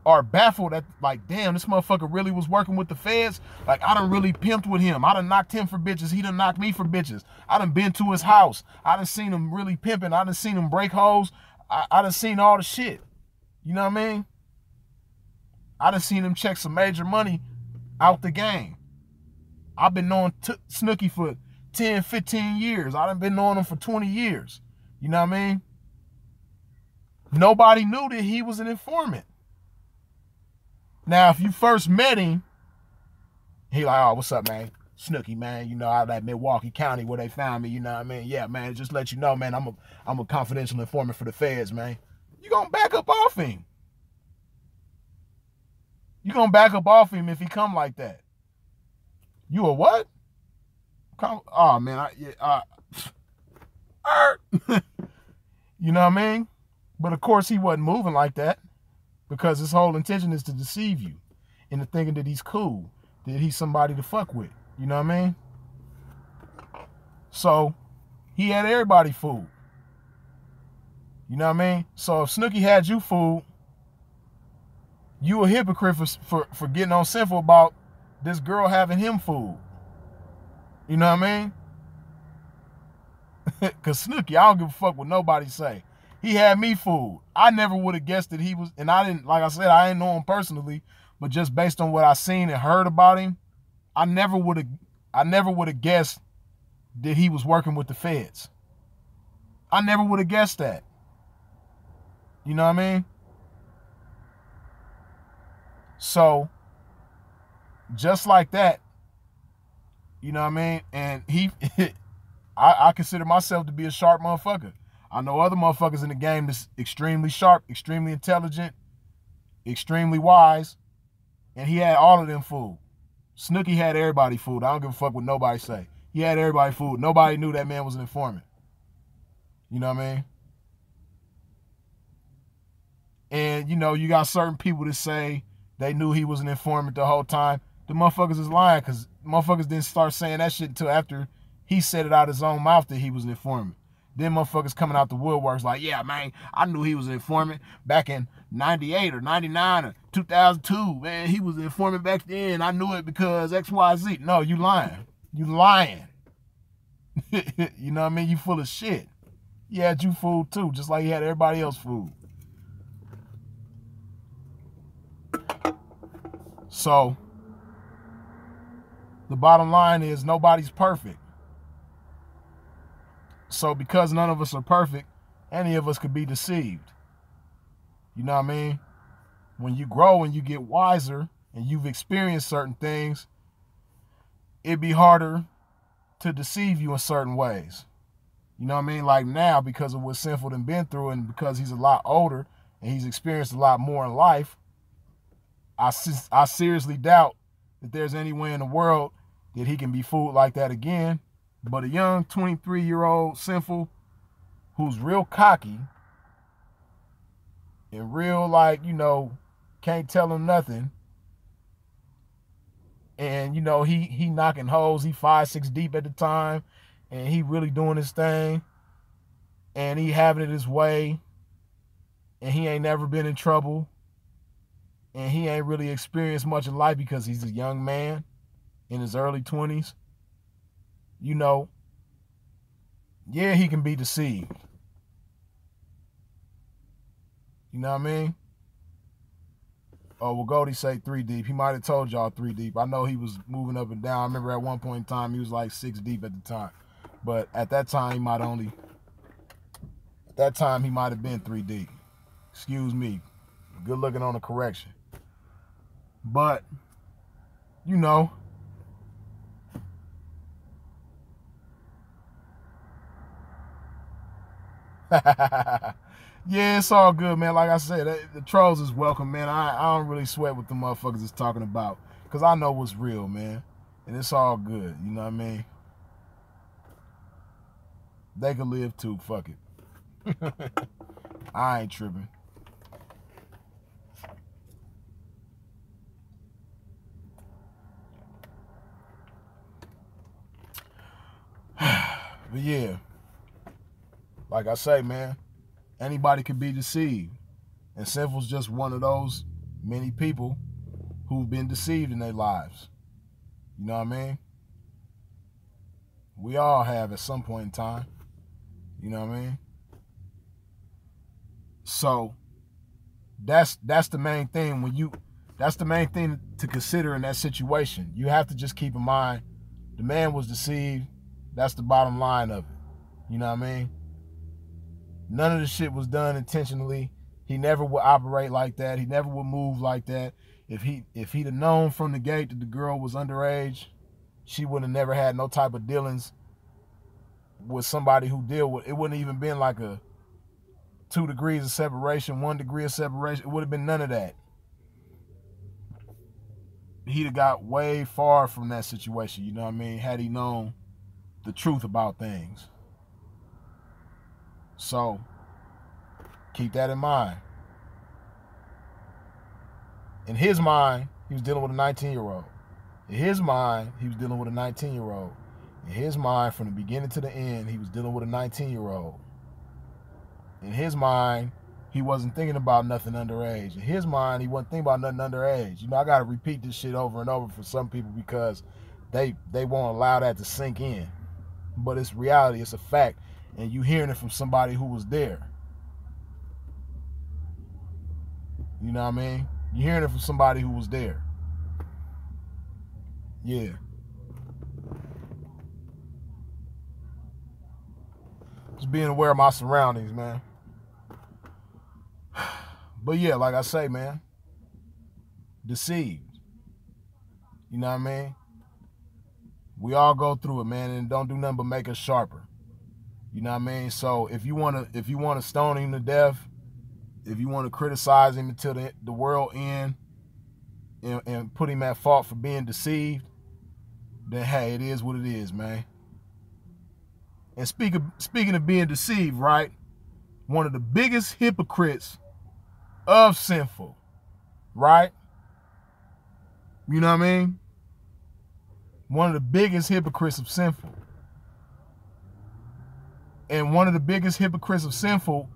are baffled at, like, damn, this motherfucker really was working with the feds. Like, I done really pimped with him. I done knocked him for bitches. He done knocked me for bitches. I done been to his house. I done seen him really pimping. I done seen him break hoes. I done seen all the shit. You know what I mean? I done seen him check some major money out the game. I've been knowing Snooki for 10, 15 years. I done been knowing him for 20 years. You know what I mean? Nobody knew that he was an informant. Now, if you first met him, he like, oh, what's up, man? Snooki, man, you know, out at Milwaukee County where they found me, you know what I mean? Yeah, man, just let you know, man, I'm a confidential informant for the feds, man. You gonna back up off him. You gonna back up off him if he come like that. You a what? Oh, man, you know what I mean? But, of course, he wasn't moving like that because his whole intention is to deceive you into thinking that he's cool, that he's somebody to fuck with. You know what I mean? So, he had everybody fooled. You know what I mean? So, if Snooki had you fooled, you a hypocrite for getting on Sinful about this girl having him fooled. You know what I mean? Because Snooki, I don't give a fuck what nobody say. He had me fooled. I never would have guessed that he was, and I didn't, like I said, I didn't know him personally, but just based on what I seen and heard about him, I never would have guessed that he was working with the feds. I never would have guessed that. You know what I mean? So, just like that, you know what I mean? And I consider myself to be a sharp motherfucker. I know other motherfuckers in the game that's extremely sharp, extremely intelligent, extremely wise, and he had all of them fooled. Snooki had everybody fooled. I don't give a fuck what nobody say. He had everybody fooled. Nobody knew that man was an informant. You know what I mean? And, you know, you got certain people that say they knew he was an informant the whole time. The motherfuckers is lying because motherfuckers didn't start saying that shit until after he said it out his own mouth that he was an informant. Then motherfuckers coming out the woodworks like, yeah, man, I knew he was an informant back in 98 or 99 or 2002. Man, he was an informant back then. I knew it because X, Y, Z. No, you lying. You lying. You know what I mean? You full of shit. He had you fooled too, just like he had everybody else fooled. So, the bottom line is nobody's perfect. So because none of us are perfect, any of us could be deceived. You know what I mean? When you grow and you get wiser and you've experienced certain things, it'd be harder to deceive you in certain ways. You know what I mean? Like now, because of what Sinful done been through and because he's a lot older and he's experienced a lot more in life, I seriously doubt that there's any way in the world that he can be fooled like that again. But a young 23-year-old Sinful who's real cocky and real, like, you know, can't tell him nothing. And, you know, he knocking hoes. He 5'6" deep at the time. And he really doing his thing. And he having it his way. And he ain't never been in trouble. And he ain't really experienced much in life because he's a young man in his early 20s. You know, yeah, he can be deceived. You know what I mean? Oh, well, Goldie say 3 deep. He might have told y'all 3 deep. I know he was moving up and down. I remember at one point in time, he was like 6 deep at the time. But at that time, he might have been 3 deep. Excuse me. Good looking on the correction. But, you know, yeah, it's all good, man. Like I said, the trolls is welcome, man. I don't really sweat what the motherfuckers is talking about because I know what's real, man. And it's all good, you know what I mean? They can live too, fuck it. I ain't tripping. But yeah, like I say, man, anybody can be deceived. And Sinful's just one of those many people who've been deceived in their lives. You know what I mean? We all have at some point in time. You know what I mean? So that's the main thing that's the main thing to consider in that situation. You have to just keep in mind the man was deceived. That's the bottom line of it. You know what I mean? None of the shit was done intentionally. He never would operate like that. He never would move like that. If he'd have known from the gate that the girl was underage, she would have never had no type of dealings with somebody who deal with it. Wouldn't even been like a 2 degrees of separation, 1 degree of separation. It would have been none of that. He'd have got way far from that situation, you know what I mean, had he known the truth about things. So, keep that in mind. In his mind, he was dealing with a 19-year-old. In his mind, he was dealing with a 19-year-old. In his mind, from the beginning to the end, he was dealing with a 19-year-old. In his mind, he wasn't thinking about nothing underage. In his mind, he wasn't thinking about nothing underage. You know, I got to repeat this shit over and over for some people because they won't allow that to sink in. But it's reality, it's a fact. And you hearing it from somebody who was there. You know what I mean? You're hearing it from somebody who was there. Yeah. Just being aware of my surroundings, man. But yeah, like I say, man, deceived. You know what I mean? We all go through it, man, and don't do nothing but make us sharper. You know what I mean? So if you wanna stone him to death, if you want to criticize him until the world end and put him at fault for being deceived, then hey, it is what it is, man. And speaking of being deceived, right? One of the biggest hypocrites of sinful, right? You know what I mean? One of the biggest hypocrites of sinful. And one of the biggest hypocrites of sinful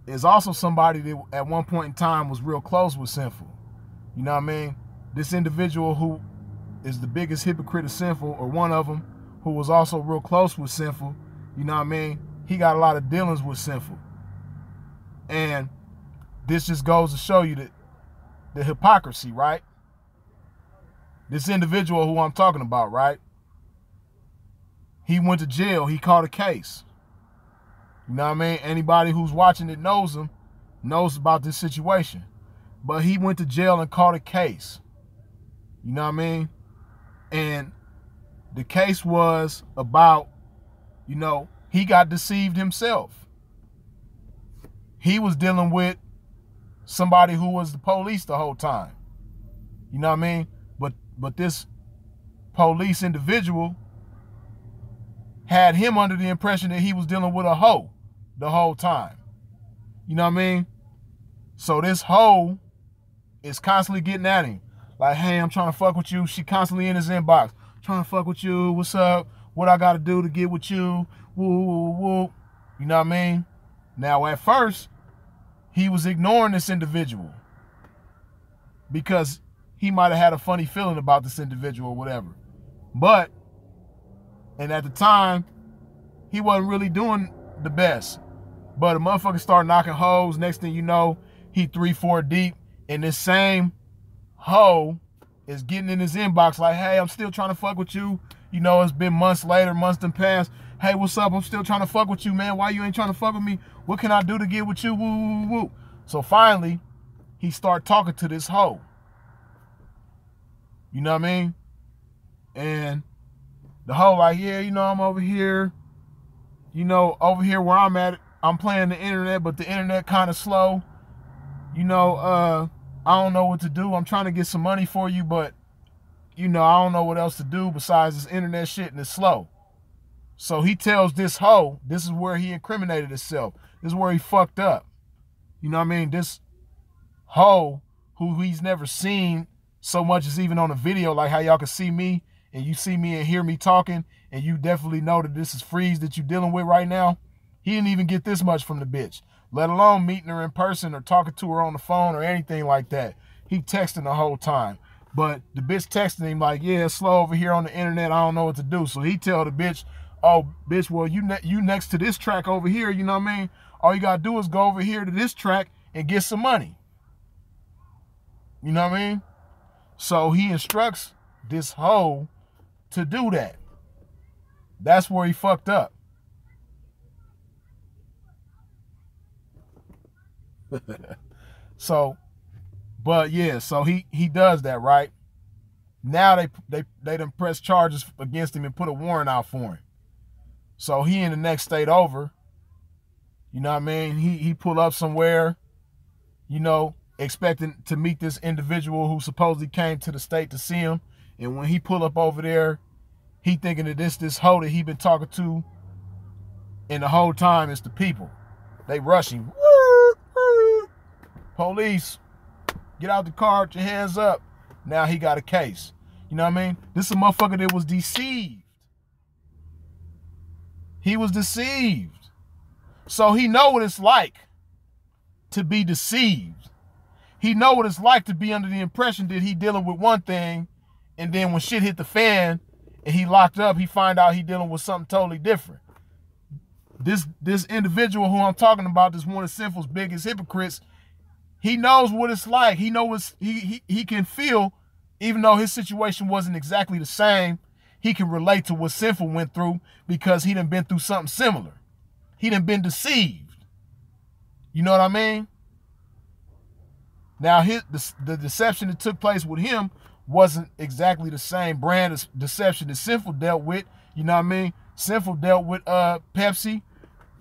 is also somebody that at one point in time was real close with sinful. You know what I mean? This individual who is the biggest hypocrite of sinful, or one of them, who was also real close with sinful, you know what I mean? He got a lot of dealings with sinful. And this just goes to show you that the hypocrisy, right? This individual who I'm talking about, right? He went to jail. He caught a case. You know what I mean? Anybody who's watching it knows him, knows about this situation. But he went to jail and caught a case. You know what I mean? And the case was about, you know, he got deceived himself. He was dealing with somebody who was the police the whole time. You know what I mean? But this police individual had him under the impression that he was dealing with a hoe the whole time. You know what I mean? So this hoe is constantly getting at him. Like, hey, I'm trying to fuck with you. She constantly in his inbox. Trying to fuck with you. What's up? What I got to do to get with you? Woo, woo, woo. You know what I mean? Now, at first, he was ignoring this individual because he might have had a funny feeling about this individual or whatever. But, and at the time, he wasn't really doing the best. But a motherfucker started knocking hoes. Next thing you know, he 3-4 deep. And this same hoe is getting in his inbox like, hey, I'm still trying to fuck with you. You know, it's been months later, months done passed. Hey, what's up? I'm still trying to fuck with you, man. Why you ain't trying to fuck with me? What can I do to get with you? Woo, woo, woo. So finally, he started talking to this hoe. You know what I mean? And the hoe like, yeah, you know, I'm over here. You know, over here where I'm at, I'm playing the internet, but the internet kind of slow. You know, I don't know what to do. I'm trying to get some money for you, but, you know, I don't know what else to do besides this internet shit, and it's slow. So he tells this hoe, this is where he incriminated himself. This is where he fucked up. You know what I mean? This hoe who he's never seen so much as even on a video, like how y'all can see me and you see me and hear me talking, and you definitely know that this is Freeze that you're dealing with right now. He didn't even get this much from the bitch, let alone meeting her in person or talking to her on the phone or anything like that. He texting the whole time. But the bitch texting him like, yeah, it's slow over here on the internet. I don't know what to do. So he tell the bitch, oh, bitch, well, you next to this track over here, you know what I mean? All you got to do is go over here to this track and get some money. You know what I mean? So he instructs this hoe to do that. That's where he fucked up. So, but yeah, so he does that, right? Now they done press charges against him and put a warrant out for him. So he in the next state over, you know what I mean? He pull up somewhere, you know, expecting to meet this individual who supposedly came to the state to see him. And when he pull up over there, he thinking that this hoe that he been talking to, and the whole time it's the people. They rush him. Police, get out the car, put your hands up. Now he got a case. You know what I mean? This is a motherfucker that was deceived. He was deceived. So he know what it's like to be deceived. He know what it's like to be under the impression that he dealing with one thing, and then when shit hit the fan and he locked up, he find out he dealing with something totally different. This individual who I'm talking about, this one of Sinful's biggest hypocrites, he knows what it's like. He knows he can feel, even though his situation wasn't exactly the same, he can relate to what Sinful went through because he done been through something similar. He done been deceived. You know what I mean? Now, the deception that took place with him wasn't exactly the same brand of deception that Sinful dealt with. You know what I mean? Sinful dealt with Pepsi.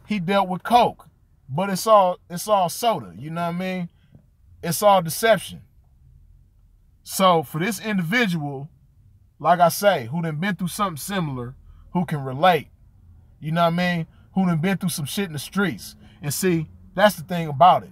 He dealt with Coke. But it's all soda. You know what I mean? It's all deception. So for this individual, like I say, who done been through something similar, who can relate, you know what I mean? Who done been through some shit in the streets. And see, that's the thing about it.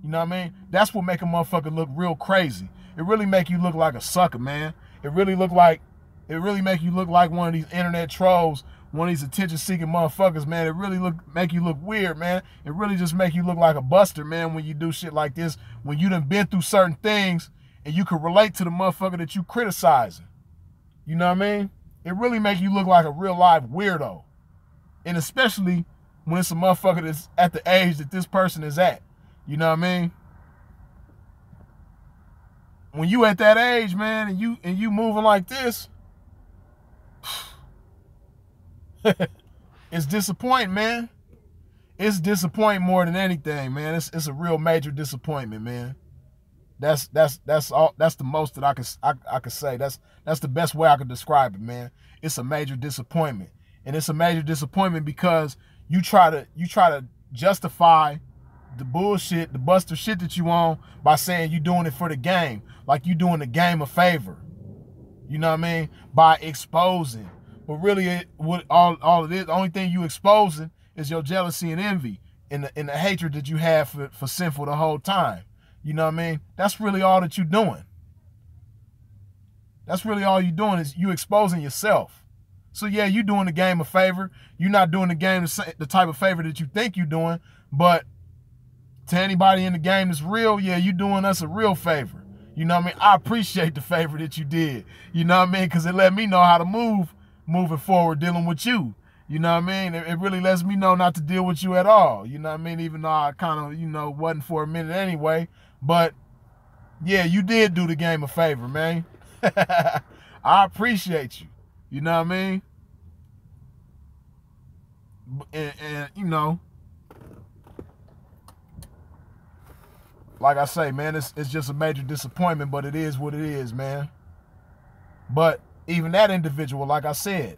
You know what I mean? That's what make a motherfucker look real crazy. It really make you look like a sucker, man. It really make you look like one of these internet trolls, one of these attention-seeking motherfuckers, man. It really make you look weird, man. It really just make you look like a buster, man, when you do shit like this, when you done been through certain things and you can relate to the motherfucker that you criticizing. You know what I mean? It really make you look like a real life weirdo. And especially when it's a motherfucker that's at the age that this person is at. You know what I mean? When you at that age, man, and you moving like this, it's disappointing, man. It's disappointing more than anything, man. It's a real major disappointment, man. That's all. That's the most that I could say. That's the best way I could describe it, man. It's a major disappointment, and it's a major disappointment because you try to justify the bullshit, the buster shit that you on by saying you doing it for the game, like you doing the game a favor. You know what I mean? By exposing. But really, what all of this, the only thing you exposing is your jealousy and envy and the hatred that you have for Sinful the whole time. You know what I mean? That's really all that you're doing. That's really all you're doing is you exposing yourself. So yeah, you doing the game a favor. You're not doing the game the type of favor that you think you're doing, but to anybody in the game that's real, yeah, you doing us a real favor. You know what I mean? I appreciate the favor that you did. You know what I mean? Because it let me know how to moving forward dealing with you. You know what I mean? It really lets me know not to deal with you at all. You know what I mean? Even though I kind of, wasn't for a minute anyway. But, yeah, you did do the game a favor, man. I appreciate you. You know what I mean? And like I say, man, it's just a major disappointment, but it is what it is, man. But even that individual, like I said,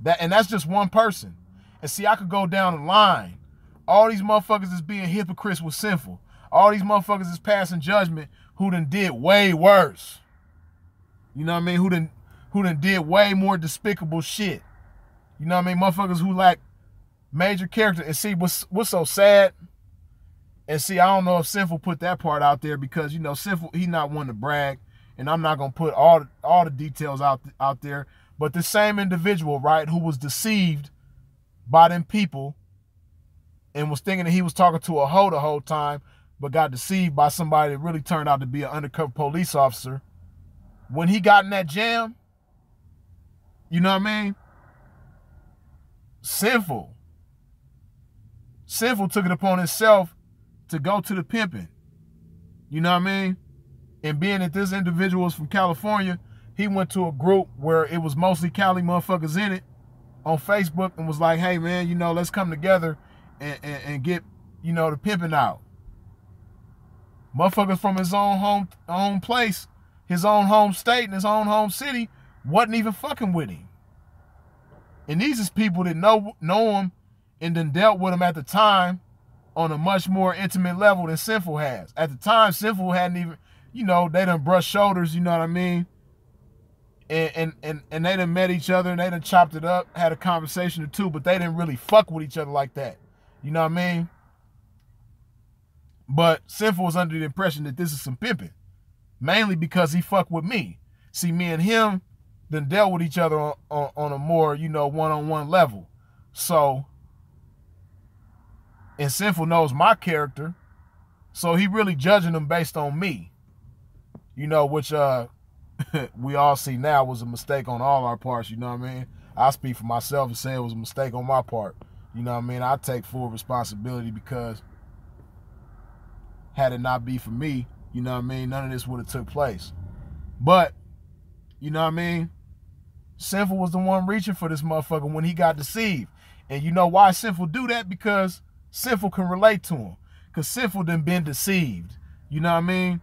that's just one person. And see, I could go down the line. All these motherfuckers is being hypocrites with Sinful. All these motherfuckers is passing judgment who done did way worse. You know what I mean? Who done did way more despicable shit. You know what I mean? Motherfuckers who lack major character. And see, what's so sad? And see, I don't know if Sinful put that part out there because, Sinful, he not one to brag. And I'm not going to put all the details out there. But the same individual, right, who was deceived by them people and was thinking that he was talking to a hoe the whole time, but got deceived by somebody that really turned out to be an undercover police officer. When he got in that jam, you know what I mean? Sinful took it upon himself to go to the pimping. You know what I mean? And being that this individual is from California, he went to a group where it was mostly Cali motherfuckers in it on Facebook and was like, hey, man, let's come together and get, the pimping out. Motherfuckers from his own place, his own home state and his own home city wasn't even fucking with him. And these is people that know him and then dealt with him at the time on a much more intimate level than Sinful has. At the time, Sinful hadn't even, they done brushed shoulders, you know what I mean? And they done met each other and they done chopped it up, had a conversation or two, but they didn't really fuck with each other like that. You know what I mean? But Sinful was under the impression that this is some pimping. Mainly because he fucked with me. See, me and him done dealt with each other on a more, one-on-one level. So, and Sinful knows my character, so he really judging him based on me. Which we all see now was a mistake on all our parts, you know what I mean? I speak for myself and say it was a mistake on my part. You know what I mean? I take full responsibility because had it not be for me, you know what I mean, none of this would have took place. But, you know what I mean? Sinful was the one reaching for this motherfucker when he got deceived. And you know why Sinful do that? Because Sinful can relate to him. Because Sinful done been deceived. You know what I mean?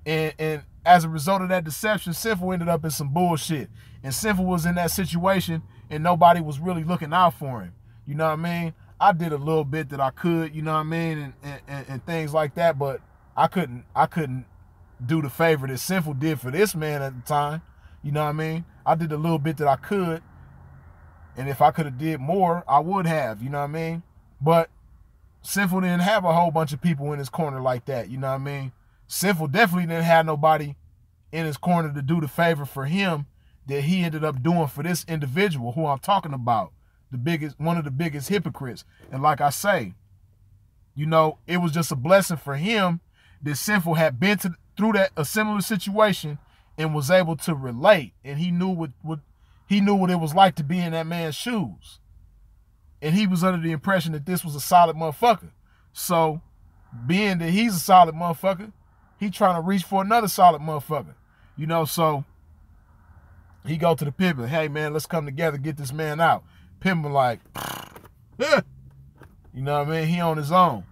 And as a result of that deception, Sinful ended up in some bullshit. And Sinful was in that situation and nobody was really looking out for him. You know what I mean? I did a little bit that I could, you know what I mean, and things like that, but I couldn't do the favor that Sinful did for this man at the time. You know what I mean? I did a little bit that I could, and if I could have did more, I would have, you know what I mean? But Sinful didn't have a whole bunch of people in his corner like that, you know what I mean? Sinful definitely didn't have nobody in his corner to do the favor for him that he ended up doing for this individual who I'm talking about, one of the biggest hypocrites. And like I say, you know, it was just a blessing for him that Sinful had been through a similar situation and was able to relate, and he knew what it was like to be in that man's shoes. And he was under the impression that this was a solid motherfucker. So, being that he's a solid motherfucker, he trying to reach for another solid motherfucker. You know, so he go to the pimp and, hey man, let's come together, get this man out. Pimp like, you know what I mean? He on his own.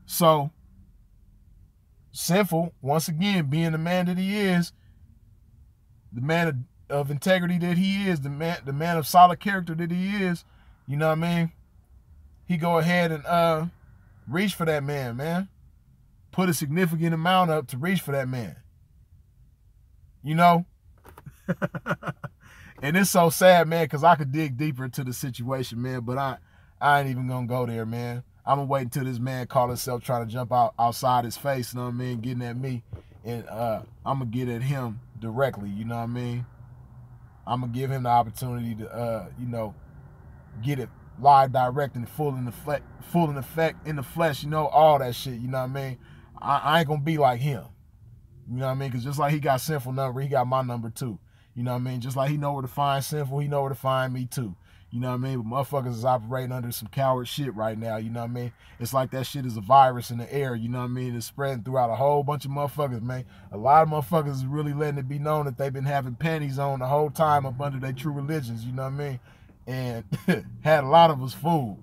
So, Sinful, once again, being the man that he is, the man of integrity that he is, the man of solid character that he is, you know what I mean? He go ahead and reach for that man. Put a significant amount up to reach for that man. You know? And it's so sad, man, because I could dig deeper into the situation, man, but I ain't even gonna go there, man. I'm gonna wait until this man call himself trying to jump outside his face, you know what I mean, getting at me, and I'm gonna get at him directly, you know what I mean? I'm gonna give him the opportunity to, you know, get it live, direct, and full in effect, in the flesh, you know, all that shit, you know what I mean? I ain't gonna be like him, you know what I mean? Because just like he got Sinful number, he got my number too, you know what I mean? Just like he know where to find Sinful, he know where to find me too. You know what I mean? But motherfuckers is operating under some coward shit right now, you know what I mean? It's like that shit is a virus in the air, you know what I mean? It's spreading throughout a whole bunch of motherfuckers, man. A lot of motherfuckers is really letting it be known that they've been having panties on the whole time up under their true religions, you know what I mean? And had a lot of us fooled,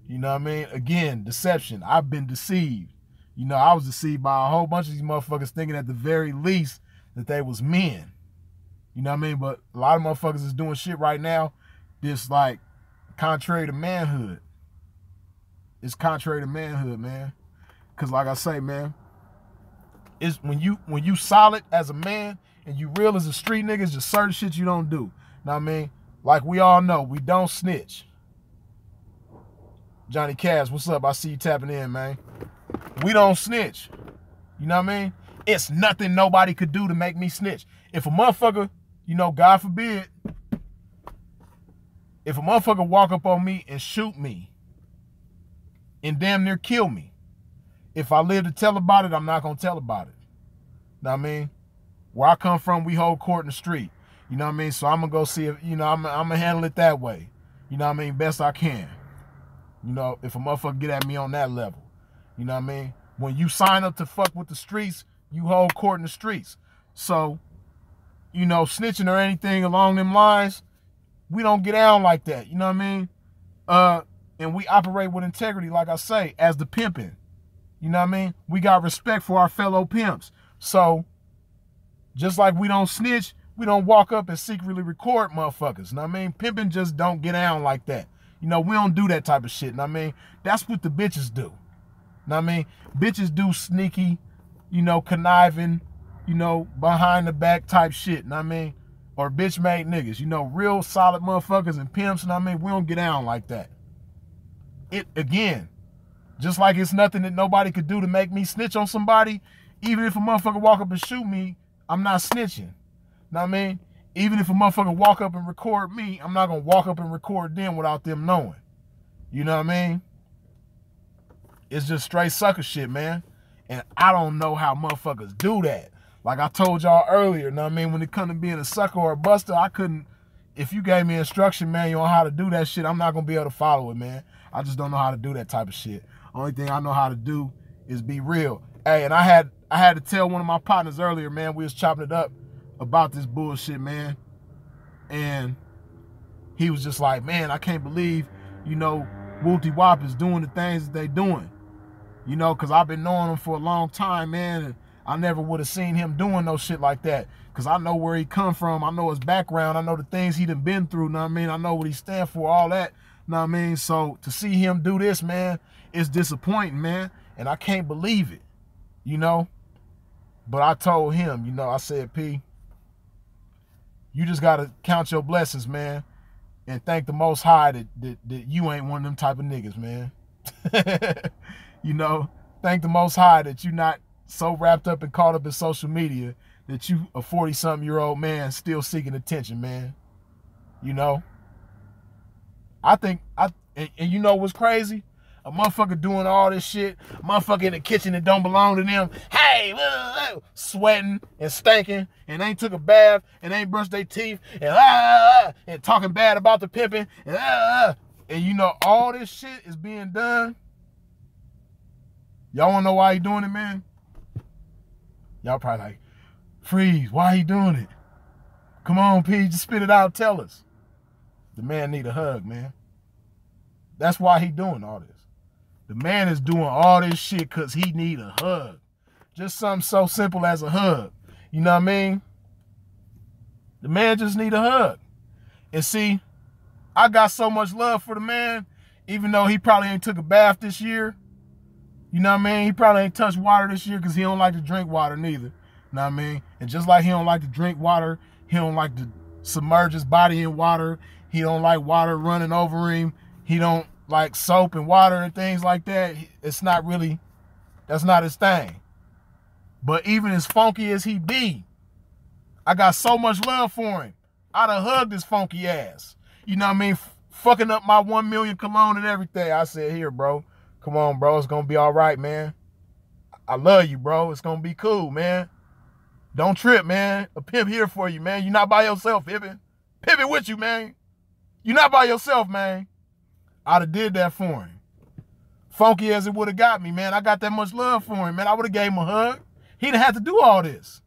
you know what I mean? Again, deception. I've been deceived. You know, I was deceived by a whole bunch of these motherfuckers thinking at the very least that they was men. You know what I mean? But a lot of motherfuckers is doing shit right now that's like contrary to manhood. It's contrary to manhood, man. Cause like I say, man, it's when you solid as a man and you real as a street nigga, it's just certain shit you don't do. Know what I mean? Like we all know, we don't snitch. Johnny Cash, what's up? I see you tapping in, man. We don't snitch. You know what I mean? It's nothing nobody could do to make me snitch. If a motherfucker, you know, God forbid, if a motherfucker walk up on me and shoot me and damn near kill me, if I live to tell about it, I'm not going to tell about it. Know what I mean? Where I come from, we hold court in the street. You know what I mean? So I'm going to go see if, you know, I'm going to handle it that way. You know what I mean? Best I can. You know, if a motherfucker get at me on that level. You know what I mean? When you sign up to fuck with the streets, you hold court in the streets. So, you know, snitching or anything along them lines, we don't get down like that. You know what I mean? And we operate with integrity, like I say, as the pimping. You know what I mean? We got respect for our fellow pimps. So, just like we don't snitch, we don't walk up and secretly record motherfuckers. You know what I mean? Pimping just don't get down like that. You know, we don't do that type of shit. You know what I mean? That's what the bitches do. You know what I mean? Bitches do sneaky, you know, conniving, you know, behind the back type shit. You know what I mean? Or bitch made niggas. You know, real solid motherfuckers and pimps. You know what I mean? We don't get down like that. It, again, just like it's nothing that nobody could do to make me snitch on somebody, even if a motherfucker walk up and shoot me, I'm not snitching. You know what I mean? Even if a motherfucker walk up and record me, I'm not going to walk up and record them without them knowing. You know what I mean? It's just straight sucker shit, man. And I don't know how motherfuckers do that. Like I told y'all earlier, know what I mean? When it comes to being a sucker or a buster, I couldn't, if you gave me instruction manual on how to do that shit, I'm not going to be able to follow it, man. I just don't know how to do that type of shit. Only thing I know how to do is be real. Hey, and I had to tell one of my partners earlier, man, we was chopping it up about this bullshit, man. And he was just like, man, I can't believe, you know, Wooty Wop is doing the things that they doing. You know, because I've been knowing him for a long time, man, and I never would have seen him doing no shit like that. Because I know where he come from. I know his background. I know the things he done been through, know what I mean? I know what he stand for, all that, know what I mean? So to see him do this, man, it's disappointing, man. And I can't believe it, you know? But I told him, you know, I said, P, you just got to count your blessings, man, and thank the Most High that you ain't one of them type of niggas, man. You know, thank the Most High that you're not so wrapped up and caught up in social media that you a 40-something-year-old man still seeking attention, man. You know? I think, and you know what's crazy? A motherfucker doing all this shit, a motherfucker in the kitchen that don't belong to them, hey, sweating and stinking, and ain't took a bath, and ain't brushed their teeth, and talking bad about the pimping, and you know, all this shit is being done. Y'all wanna know why he doing it, man? Y'all probably like, Freeze, why he doing it? Come on, P, just spit it out, tell us. The man need a hug, man. That's why he doing all this. The man is doing all this shit because he need a hug. Just something so simple as a hug. You know what I mean? The man just need a hug. And see, I got so much love for the man, even though he probably ain't took a bath this year. You know what I mean? He probably ain't touched water this year because he don't like to drink water neither. You know what I mean? And just like he don't like to drink water, he don't like to submerge his body in water. He don't like water running over him. He don't like soap and water and things like that. It's not really, that's not his thing. But even as funky as he be, I got so much love for him. I'd have hugged his funky ass. You know what I mean? Fucking up my 1 million cologne and everything. I said, here, bro. Come on, bro. It's going to be all right, man. I love you, bro. It's going to be cool, man. Don't trip, man. A pimp here for you, man. You're not by yourself, pimping. Pimping with you, man. You're not by yourself, man. I'd have did that for him. Funky as it would have got me, man. I got that much love for him, man. I would have gave him a hug. He didn't have to do all this.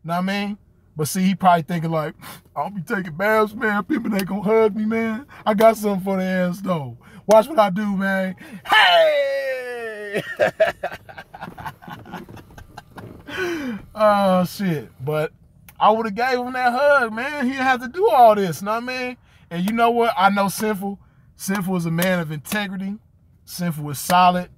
Know what I mean? But see, he probably thinking like, I'll be taking baths, man. People ain't gonna hug me, man. I got something for the ass, though. Watch what I do, man. Hey! Oh, shit. But I would have gave him that hug, man. He didn't have to do all this, know what I mean? And you know what? I know Sinful. Sinful is a man of integrity. Sinful is solid.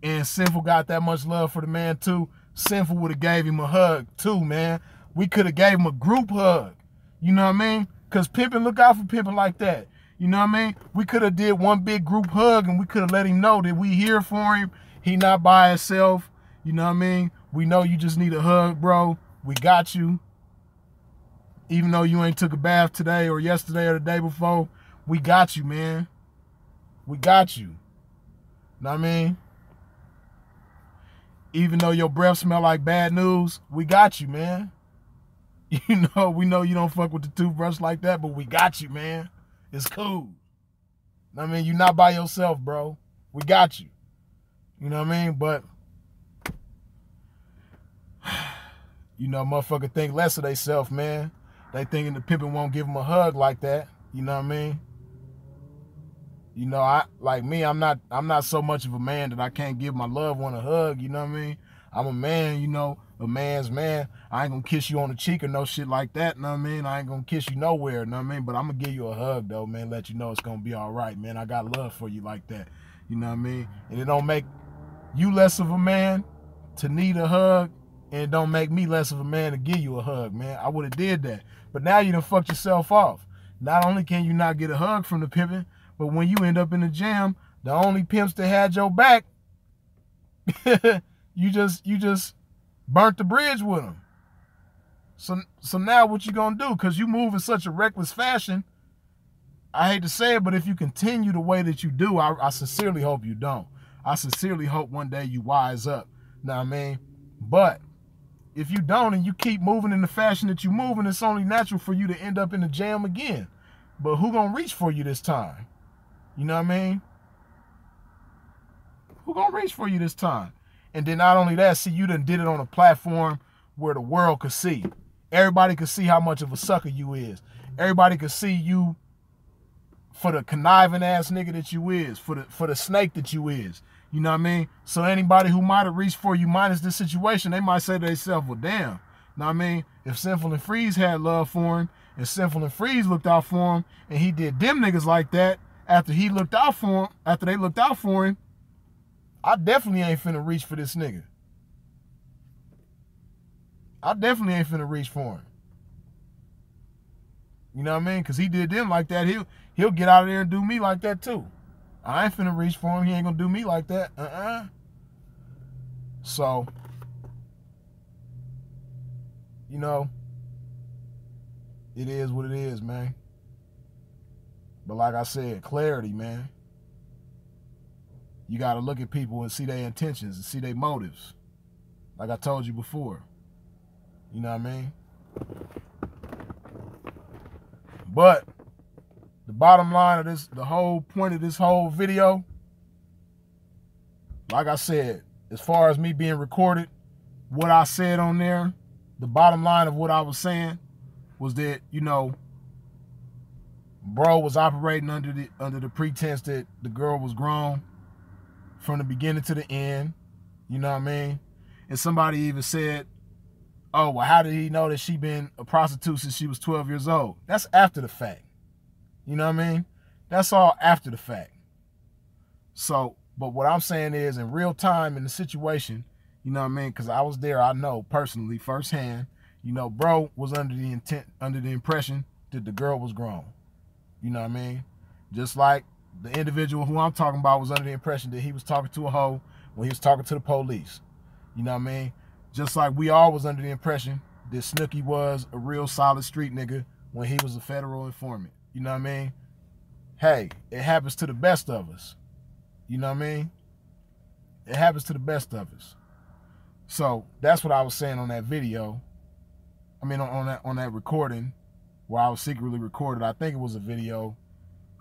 And Sinful got that much love for the man, too. Sinful would have gave him a hug, too, man. We could have gave him a group hug. You know what I mean? Because pimping, look out for pimping like that. You know what I mean? We could have did one big group hug and we could have let him know that we here for him. He not by himself. You know what I mean? We know you just need a hug, bro. We got you. Even though you ain't took a bath today or yesterday or the day before, we got you, man. We got you. Know what I mean? Even though your breath smell like bad news, we got you, man. You know, we know you don't fuck with the toothbrush like that, but we got you, man. It's cool. I mean, you're not by yourself, bro. We got you. You know what I mean? But, you know, motherfucker think less of themselves, man. They thinking the pimpin' won't give them a hug like that. You know what I mean? You know, I'm not so much of a man that I can't give my loved one a hug, you know what I mean? I'm a man, you know, a man's man. I ain't gonna kiss you on the cheek or no shit like that, you know what I mean? I ain't gonna kiss you nowhere, you know what I mean? But I'm gonna give you a hug though, man, let you know it's gonna be all right, man. I got love for you like that, you know what I mean? And it don't make you less of a man to need a hug, and it don't make me less of a man to give you a hug, man. I would have did that. But now you done fucked yourself off. Not only can you not get a hug from the pimpin', but when you end up in the jam, the only pimps that had your back, you just burnt the bridge with them. So now what you gonna do? Because you move in such a reckless fashion, I hate to say it, but if you continue the way that you do, I sincerely hope you don't. I sincerely hope one day you wise up. Know what I mean? But if you don't and you keep moving in the fashion that you're moving, it's only natural for you to end up in the jam again. But who gonna reach for you this time? You know what I mean? Who gonna reach for you this time? And then not only that, see, you done did it on a platform where the world could see. Everybody could see how much of a sucker you is. Everybody could see you for the conniving ass nigga that you is, for the snake that you is. You know what I mean? So anybody who might have reached for you minus this situation, they might say to themselves, well, damn. You know what I mean? If Sinful and Freeze had love for him, and Sinful and Freeze looked out for him, and he did them niggas like that after he looked out for him, after they looked out for him, I definitely ain't finna reach for this nigga. I definitely ain't finna reach for him. You know what I mean? Because he did them like that. He'll get out of there and do me like that too. I ain't finna reach for him. He ain't gonna do me like that. So, you know, it is what it is, man. But like I said, clarity, man. You got to look at people and see their intentions and see their motives. Like I told you before. You know what I mean? But the bottom line of this, the whole point of this whole video, like I said, as far as me being recorded, what I said on there, the bottom line of what I was saying was that, you know, bro was operating under the pretense that the girl was grown from the beginning to the end. You know what I mean? And somebody even said, oh, well, how did he know that she been a prostitute since she was 12 years old? That's after the fact. You know what I mean? That's all after the fact. So, but what I'm saying is, in real time, in the situation, you know what I mean? Because I was there, I know personally, firsthand, you know, bro was under the impression that the girl was grown. You know what I mean? Just like the individual who I'm talking about was under the impression that he was talking to a hoe when he was talking to the police. You know what I mean? Just like we all was under the impression that Snooki was a real solid street nigga when he was a federal informant. You know what I mean? Hey, it happens to the best of us. You know what I mean? It happens to the best of us. So that's what I was saying on that video. I mean, on that recording where I was secretly recorded. I think it was a video,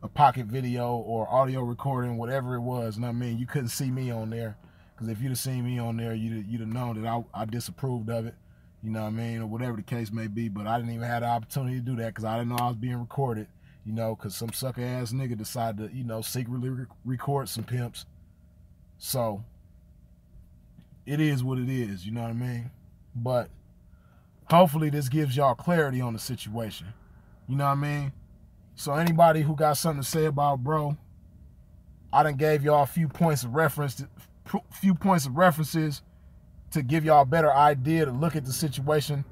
a pocket video or audio recording, whatever it was. You know what I mean? You couldn't see me on there. Because if you'd have seen me on there, you'd have known that I disapproved of it. You know what I mean? Or whatever the case may be. But I didn't even have the opportunity to do that because I didn't know I was being recorded. You know, because some sucker-ass nigga decided to, you know, secretly record some pimps. So, it is what it is. You know what I mean? But hopefully this gives y'all clarity on the situation. You know what I mean? So anybody who got something to say about bro, I done gave y'all a few points of references to give y'all a better idea to look at the situation.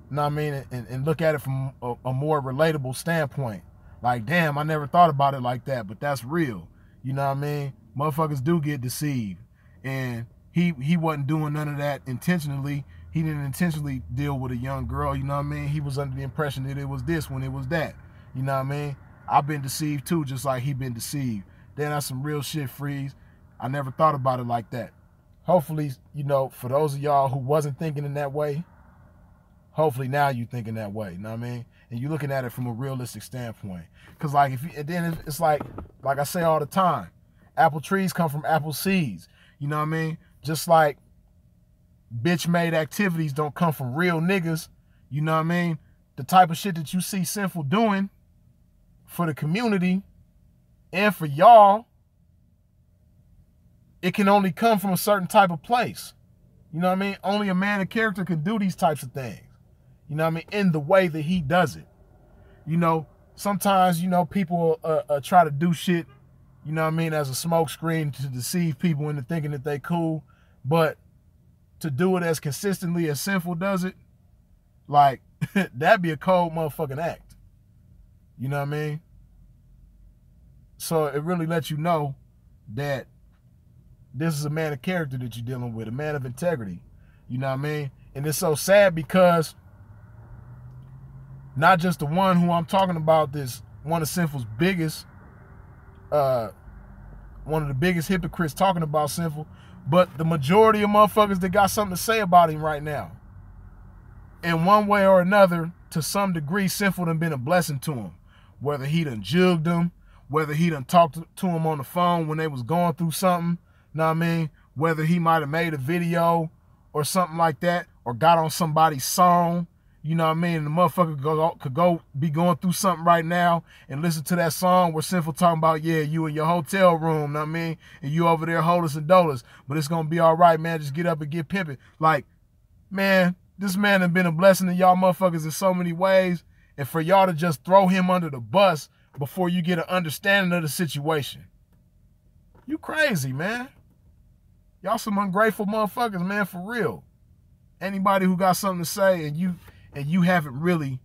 You know what I mean? And look at it from a more relatable standpoint. Like, damn, I never thought about it like that, but that's real. You know what I mean? Motherfuckers do get deceived. And he wasn't doing none of that intentionally. He didn't intentionally deal with a young girl, you know what I mean? He was under the impression that it was this when it was that. You know what I mean? I've been deceived too, just like he been deceived. Then that's some real shit, Freeze. I never thought about it like that. Hopefully, you know, for those of y'all who wasn't thinking in that way, hopefully now you thinking that way, you know what I mean? And you're looking at it from a realistic standpoint. Because, like, then it's like I say all the time, apple trees come from apple seeds. You know what I mean? Just like bitch-made activities don't come from real niggas. You know what I mean? The type of shit that you see Sinful doing for the community and for y'all, it can only come from a certain type of place. You know what I mean? Only a man of character can do these types of things. You know what I mean? In the way that he does it. You know, sometimes, you know, people try to do shit, you know what I mean, as a smoke screen to deceive people into thinking that they cool. But to do it as consistently as Sinful does it, like, that'd be a cold motherfucking act. You know what I mean? So it really lets you know that this is a man of character that you're dealing with, a man of integrity. You know what I mean? And it's so sad because not just the one who I'm talking about, this one of Sinful's biggest, one of the biggest hypocrites talking about Sinful, but the majority of motherfuckers that got something to say about him right now. in one way or another, to some degree, Sinful done been a blessing to him. Whether he done jugged him, whether he done talked to him on the phone when they was going through something, know what I mean? Whether he might have made a video or something like that, or got on somebody's song, you know what I mean? And the motherfucker could go be going through something right now and listen to that song where Sinful talking about, yeah, you in your hotel room, know what I mean? And you over there holers and dolers, but it's gonna be all right, man. Just get up and get pimping. Like, man, this man has been a blessing to y'all motherfuckers in so many ways. And for y'all to just throw him under the bus before you get an understanding of the situation, you crazy, man. Y'all some ungrateful motherfuckers, man, for real. Anybody who got something to say and you haven't really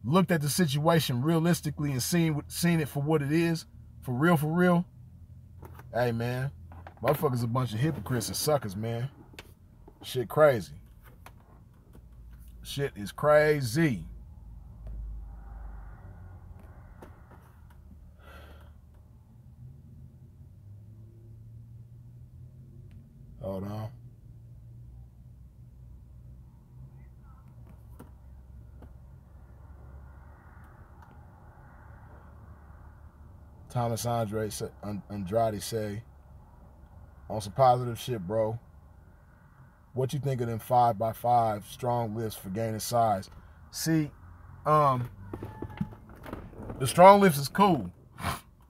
looked at the situation realistically and seen it for what it is, for real, hey, man, motherfuckers a bunch of hypocrites and suckers, man. Shit crazy. Shit is crazy. Hold on. Thomas Andrade say, on some positive shit, bro. What you think of them 5x5 strong lifts for gaining size? See, the strong lifts is cool,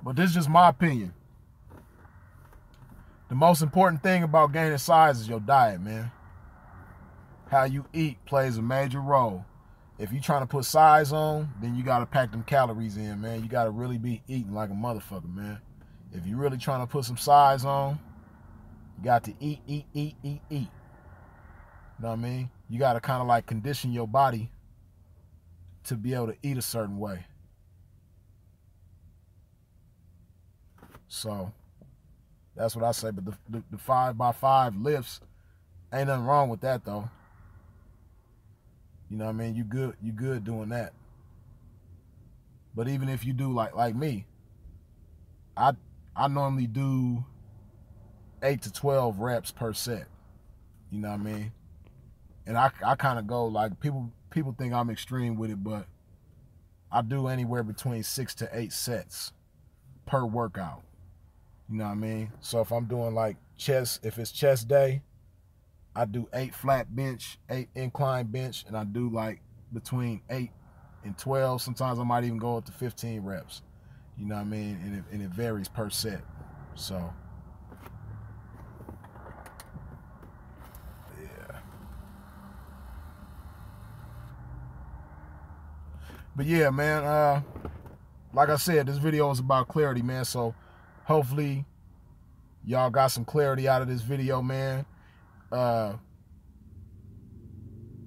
but this is just my opinion. The most important thing about gaining size is your diet, man. How you eat plays a major role. If you trying to put size on, then you got to pack them calories in, man. You got to really be eating like a motherfucker, man. If you really trying to put some size on, you got to eat. You know what I mean? You got to kind of like condition your body to be able to eat a certain way. So that's what I say. But the 5x5 lifts, ain't nothing wrong with that, though. You know what I mean? You good doing that. But even if you do like me, I normally do 8 to 12 reps per set. You know what I mean? And I kind of go like, people think I'm extreme with it, but I do anywhere between 6 to 8 sets per workout. You know what I mean? So if I'm doing like chest, if it's chest day, I do 8 flat bench, 8 incline bench, and I do like between 8 and 12. Sometimes I might even go up to 15 reps. You know what I mean? And it varies per set. So, yeah. But yeah, man, like I said, this video is about clarity, man. So hopefully y'all got some clarity out of this video, man.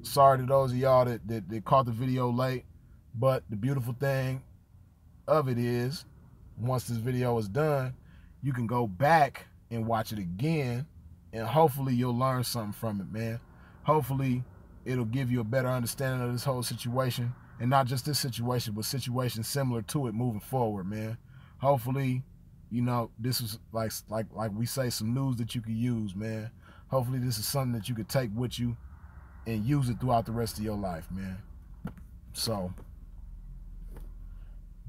Sorry to those of y'all that caught the video late, but the beautiful thing of it is, once this video is done, you can go back and watch it again, and hopefully you'll learn something from it, man. Hopefully it'll give you a better understanding of this whole situation, and not just this situation, but situations similar to it moving forward, man. Hopefully, you know, this is like we say, some news that you could use, man. Hopefully this is something that you could take with you and use it throughout the rest of your life, man. So,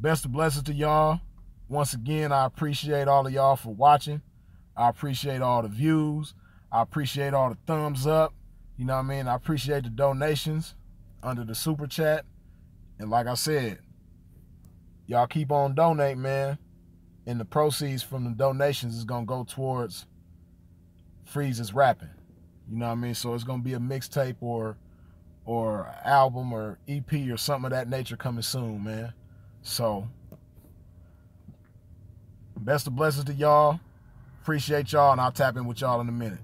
best of blessings to y'all. Once again, I appreciate all of y'all for watching. I appreciate all the views. I appreciate all the thumbs up. You know what I mean? I appreciate the donations under the super chat. And like I said, y'all keep on donating, man. And the proceeds from the donations is going to go towards Freeze's rapping. You know what I mean? So it's going to be a mixtape or album or EP or something of that nature coming soon, man. So, best of blessings to y'all. Appreciate y'all, and I'll tap in with y'all in a minute.